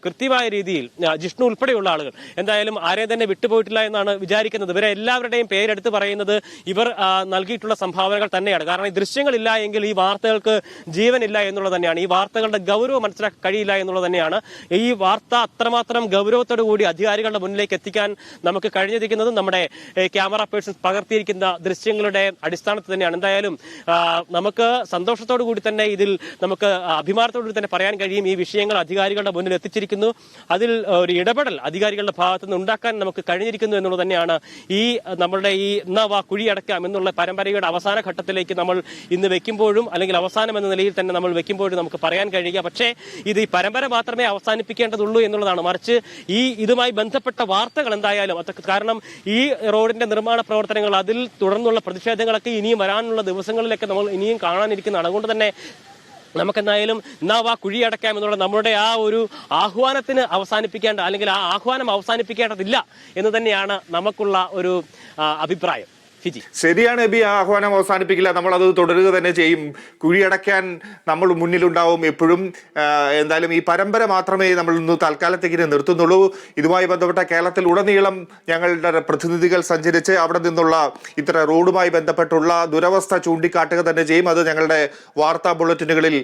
കൃത്യമായ രീതിയിൽ, ജിഷ്ണു ഉൾപ്പെടെയുള്ള ആളുകൾ എന്തായാലും ആരെയും തന്നെ വിട്ടുപോയിട്ടില്ല എന്നാണ് വിചാരിക്കുന്നത്. ഇവരെ എല്ലാവരുടെയും പേരെടുത്ത് പറയുന്നത് ഇവർ നൽകിയിട്ടുള്ള സംഭാവനകൾ തന്നെയാണ്. കാരണം ഈ ദൃശ്യങ്ങളില്ല എങ്കിൽ ഈ വാർത്തകൾക്ക് ജീവനില്ല എന്നുള്ളത് തന്നെയാണ്. ഈ വാർത്തകളുടെ ഗൗരവം മനസ്സിലാക്കാൻ കഴിയില്ല എന്നുള്ളത് തന്നെയാണ്. ഈ വാർത്ത അത്രമാത്രം ഗൗരവത്തോടു കൂടി അധികാരികളുടെ മുന്നിലേക്ക് എത്തിക്കാൻ നമുക്ക് കഴിഞ്ഞിരിക്കുന്നത് നമ്മുടെ ക്യാമറ പേഴ്സൺസ് പകർത്തിയിരിക്കുന്ന ദൃശ്യങ്ങളുടെ അടിസ്ഥാനത്തിൽ തന്നെയാണ്. എന്തായാലും നമുക്ക് സന്തോഷത്തോടു കൂടി തന്നെ ഇതിൽ നമുക്ക് അഭിമാനത്തോടു കൂടി തന്നെ പറയാൻ കഴിയും. ഈ വിഷയങ്ങൾ അധികാരികളുടെ മുന്നിൽ എത്തിച്ചിരിക്കുന്നു. അതിൽ ഒരു ഇടപെടൽ അധികാരികളുടെ ഭാഗത്തു നിന്ന് ഉണ്ടാക്കാൻ നമുക്ക് കഴിഞ്ഞിരിക്കുന്നു എന്നുള്ളത് തന്നെയാണ് ഈ നമ്മളുടെ ഈ കുഴിയടക്കാം എന്നുള്ള പരമ്പരയുടെ അവസാന ഘട്ടത്തിലേക്ക് നമ്മൾ ഇന്ന് വെക്കുമ്പോഴും, അല്ലെങ്കിൽ അവസാനം എന്ന നിലയിൽ തന്നെ നമ്മൾ വെക്കുമ്പോഴും നമുക്ക് പറയാൻ കഴിയുക. പക്ഷേ ഇത് ഈ പരമ്പര മാത്രമേ അവസാനിപ്പിക്കേണ്ടതുള്ളൂ എന്നുള്ളതാണ്. മറിച്ച് ഇതുമായി ബന്ധപ്പെട്ട വാർത്തകൾ എന്തായാലും കാരണം ഈ റോഡിന്റെ നിർമ്മാണ പ്രവർത്തനങ്ങൾ, അതിൽ തുടർന്നുള്ള പ്രതിഷേധങ്ങളൊക്കെ ഇനിയും വരാനുള്ള ദിവസങ്ങളിലൊക്കെ നമ്മൾ ഇനിയും കാണാനിരിക്കുന്നതാണ്. അതുകൊണ്ട് തന്നെ നമുക്കെന്തായാലും കുഴിയടക്കാം എന്നുള്ള നമ്മുടെ ആ ഒരു ആഹ്വാനത്തിന് അവസാനിപ്പിക്കേണ്ട, അല്ലെങ്കിൽ ആ ആഹ്വാനം അവസാനിപ്പിക്കേണ്ടതില്ല എന്ന് തന്നെയാണ് നമുക്കുള്ള ഒരു അഭിപ്രായം. ശരിയാണ് എബി, ആഹ്വാനം അവസാനിപ്പിക്കില്ല, നമ്മൾ അത് തുടരുക തന്നെ ചെയ്യും. കുഴിയടയ്ക്കാൻ നമ്മൾ മുന്നിലുണ്ടാവും എപ്പോഴും. എന്തായാലും ഈ പരമ്പര മാത്രമേ നമ്മൾ ഇന്ന് തൽക്കാലത്തേക്ക് നിർത്തുന്നുള്ളൂ. ഇതുമായി ബന്ധപ്പെട്ട കേരളത്തിൽ ഉടനീളം ഞങ്ങളുടെ പ്രതിനിധികൾ സഞ്ചരിച്ച് അവിടെ നിന്നുള്ള ഇത്തരം റോഡുമായി ബന്ധപ്പെട്ടുള്ള ദുരവസ്ഥ ചൂണ്ടിക്കാട്ടുക തന്നെ ചെയ്യും. അത് ഞങ്ങളുടെ വാർത്താ ബുള്ളറ്റിനുകളിൽ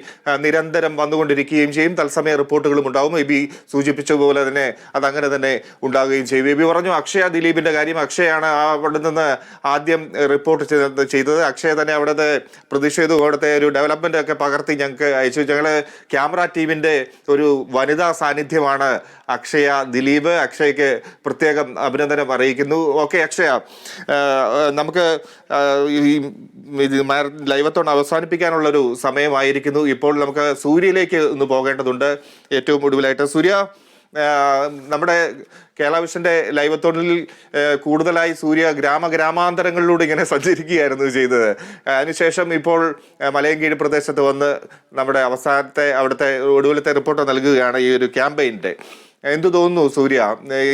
നിരന്തരം വന്നുകൊണ്ടിരിക്കുകയും ചെയ്യും. തത്സമയ റിപ്പോർട്ടുകളും ഉണ്ടാവും. എബി സൂചിപ്പിച്ചതുപോലെ തന്നെ അതങ്ങനെ തന്നെ ഉണ്ടാകുകയും ചെയ്യും. എബി പറഞ്ഞു അക്ഷയ ദിലീപിന്റെ കാര്യം. അക്ഷയാണ് അവിടെ നിന്ന് ആദ്യം റിപ്പോർട്ട് ചെയ്തത്. അക്ഷയ തന്നെ അവിടുത്തെ പ്രതിഷേധവും അവിടുത്തെ ഒരു ഡെവലപ്മെന്റ് ഒക്കെ പകർത്തി ഞങ്ങൾക്ക് അയച്ചു. ഞങ്ങള് ക്യാമറ ടീമിന്റെ ഒരു വനിതാ സാന്നിധ്യമാണ് അക്ഷയ ദിലീപ്. അക്ഷയ്ക്ക് പ്രത്യേകം അഭിനന്ദനം അറിയിക്കുന്നു. ഓക്കെ അക്ഷയ, നമുക്ക് ഈ ലൈവത്തോൺ അവസാനിപ്പിക്കാനുള്ളൊരു സമയമായിരിക്കുന്നു. ഇപ്പോൾ നമുക്ക് സൂര്യയിലേക്ക് ഒന്ന് പോകേണ്ടതുണ്ട്. ഏറ്റവും ഒടുവിലായിട്ട് സൂര്യ, നമ്മുടെ കേരള വിഷന്റെ ലൈവത്തോണിൽ കൂടുതലായി സൂര്യ ഗ്രാമാന്തരങ്ങളിലൂടെ ഇങ്ങനെ സഞ്ചരിക്കുകയായിരുന്നു ചെയ്തത്. അതിനുശേഷം ഇപ്പോൾ മലയൻകീഴ് പ്രദേശത്ത് വന്ന് നമ്മുടെ അവിടുത്തെ ഒടുവിലത്തെ റിപ്പോർട്ട് നൽകുകയാണ് ഈ ഒരു ക്യാമ്പയിൻ്റെ. എന്തു തോന്നുന്നു സൂര്യ,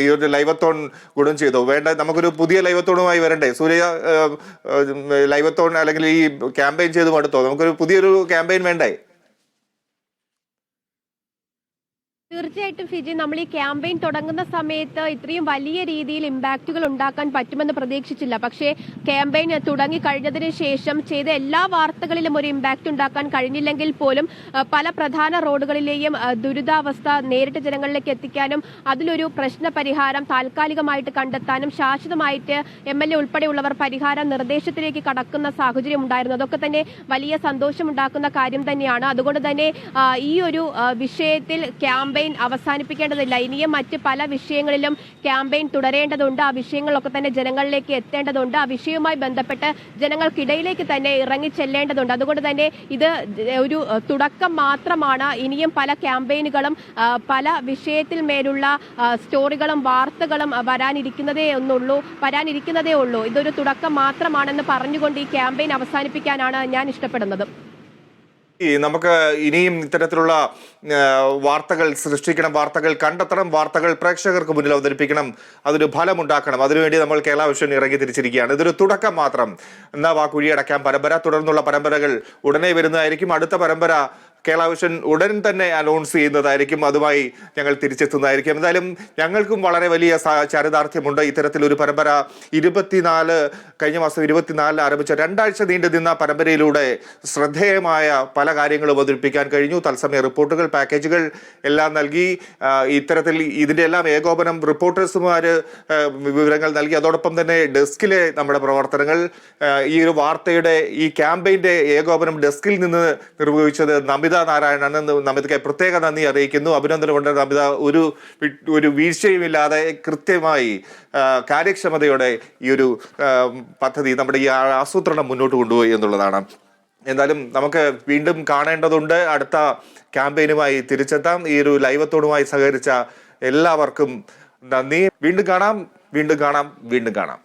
ഈ ഒരു ലൈവത്തോൺ ഗുണം ചെയ്തോ? വേണ്ട, നമുക്കൊരു പുതിയ ലൈവത്തോണുമായി വരണ്ടേ സൂര്യ? ലൈവത്തോൺ അല്ലെങ്കിൽ ഈ ക്യാമ്പയിൻ ചെയ്ത് മടുത്തോ? നമുക്കൊരു പുതിയൊരു ക്യാമ്പയിൻ വേണ്ടേ? തീർച്ചയായിട്ടും ഫിജി, നമ്മൾ ഈ ക്യാമ്പയിൻ തുടങ്ങുന്ന സമയത്ത് ഇത്രയും വലിയ രീതിയിൽ ഇമ്പാക്റ്റുകൾ ഉണ്ടാക്കാൻ പറ്റുമെന്ന് പ്രതീക്ഷിച്ചില്ല. പക്ഷേ ക്യാമ്പയിൻ തുടങ്ങി കഴിഞ്ഞതിന് ശേഷം ചെയ്ത എല്ലാ വാർത്തകളിലും ഒരു ഇമ്പാക്റ്റ് ഉണ്ടാക്കാൻ കഴിഞ്ഞില്ലെങ്കിൽ പോലും പല പ്രധാന റോഡുകളിലെയും ദുരിതാവസ്ഥ നേരിട്ട് ജനങ്ങളിലേക്ക് എത്തിക്കാനും അതിലൊരു പ്രശ്ന പരിഹാരം താൽക്കാലികമായിട്ട് കണ്ടെത്താനും ശാശ്വതമായിട്ട് MLA ഉൾപ്പെടെയുള്ളവർ പരിഹാര നിർദ്ദേശത്തിലേക്ക് കടക്കുന്ന സാഹചര്യം ഉണ്ടായിരുന്നു. അതൊക്കെ തന്നെ വലിയ സന്തോഷമുണ്ടാക്കുന്ന കാര്യം തന്നെയാണ്. അതുകൊണ്ട് തന്നെ ഈ ഒരു വിഷയത്തിൽ ക്യാമ്പയിൻ അവസാനിപ്പിക്കേണ്ടതില്ല. ഇനിയും മറ്റ് പല വിഷയങ്ങളിലും ക്യാമ്പയിൻ തുടരേണ്ടതുണ്ട്. ആ വിഷയങ്ങളൊക്കെ തന്നെ ജനങ്ങളിലേക്ക് എത്തേണ്ടതുണ്ട്. ആ വിഷയവുമായി ബന്ധപ്പെട്ട് ജനങ്ങൾക്കിടയിലേക്ക് തന്നെ ഇറങ്ങിച്ചെല്ലേണ്ടതുണ്ട്. അതുകൊണ്ട് തന്നെ ഇത് ഒരു തുടക്കം മാത്രമാണ്. ഇനിയും പല ക്യാമ്പയിനുകളും പല വിഷയത്തിൽ മേലുള്ള സ്റ്റോറികളും വാർത്തകളും വരാനിരിക്കുന്നതേ ഉള്ളൂ. ഇതൊരു തുടക്കം മാത്രമാണെന്ന് പറഞ്ഞുകൊണ്ട് ഈ ക്യാമ്പയിൻ അവസാനിപ്പിക്കാനാണ് ഞാൻ ഇഷ്ടപ്പെടുന്നത്. നമുക്ക് ഇനിയും ഇത്തരത്തിലുള്ള വാർത്തകൾ സൃഷ്ടിക്കണം, വാർത്തകൾ കണ്ടെത്തണം, വാർത്തകൾ പ്രേക്ഷകർക്ക് മുന്നിൽ അവതരിപ്പിക്കണം, അതൊരു ഫലമുണ്ടാക്കണം. അതിനുവേണ്ടി നമ്മൾ കേരള വിഷൻ ഇറങ്ങി തിരിച്ചിരിക്കുകയാണ്. ഇതൊരു തുടക്കം മാത്രം. കുഴിയടക്കാം പരമ്പര, തുടർന്നുള്ള പരമ്പരകൾ ഉടനെ വരുന്നതായിരിക്കും. അടുത്ത പരമ്പര കേരള വിഷൻ ഉടൻ തന്നെ അനൗൺസ് ചെയ്യുന്നതായിരിക്കും. അതുമായി ഞങ്ങൾ തിരിച്ചെത്തുന്നതായിരിക്കും. എന്തായാലും ഞങ്ങൾക്കും വളരെ വലിയ ചാരിതാർത്ഥ്യമുണ്ട്. ഇത്തരത്തിലൊരു പരമ്പര കഴിഞ്ഞ മാസം 24 ആരംഭിച്ച 2 ആഴ്ച നീണ്ടു നിന്ന പരമ്പരയിലൂടെ ശ്രദ്ധേയമായ പല കാര്യങ്ങളും അവതരിപ്പിക്കാൻ കഴിഞ്ഞു. തത്സമയ റിപ്പോർട്ടുകൾ, പാക്കേജുകൾ എല്ലാം നൽകി. ഇത്തരത്തിൽ ഇതിന്റെ എല്ലാം ഏകോപനം റിപ്പോർട്ടേഴ്സുമാര് വിവരങ്ങൾ നൽകി. അതോടൊപ്പം തന്നെ ഡെസ്കിലെ നമ്മുടെ പ്രവർത്തനങ്ങൾ, ഈ ഒരു വാർത്തയുടെ ഈ ക്യാമ്പയിന്റെ ഏകോപനം ഡെസ്കിൽ നിന്ന് നിർവഹിച്ചത് നമിത നാരായണൻ. നമിതയ്ക്ക് പ്രത്യേക നന്ദി അറിയിക്കുന്നു. അഭിനന്ദനമുണ്ട് നമിത. ഒരു വീഴ്ചയുമില്ലാതെ കൃത്യമായി കാര്യക്ഷമതയോടെ ഈ ഒരു പദ്ധതി, നമ്മുടെ ഈ ആസൂത്രണം മുന്നോട്ട് കൊണ്ടുപോയി എന്നുള്ളതാണ്. എന്തായാലും നമുക്ക് വീണ്ടും കാണേണ്ടതുണ്ട്. അടുത്ത ക്യാമ്പയിനുമായി തിരിച്ചെത്താം. ഈ ഒരു ലൈവത്തോടുമായി സഹകരിച്ച എല്ലാവർക്കും നന്ദി. വീണ്ടും കാണാം.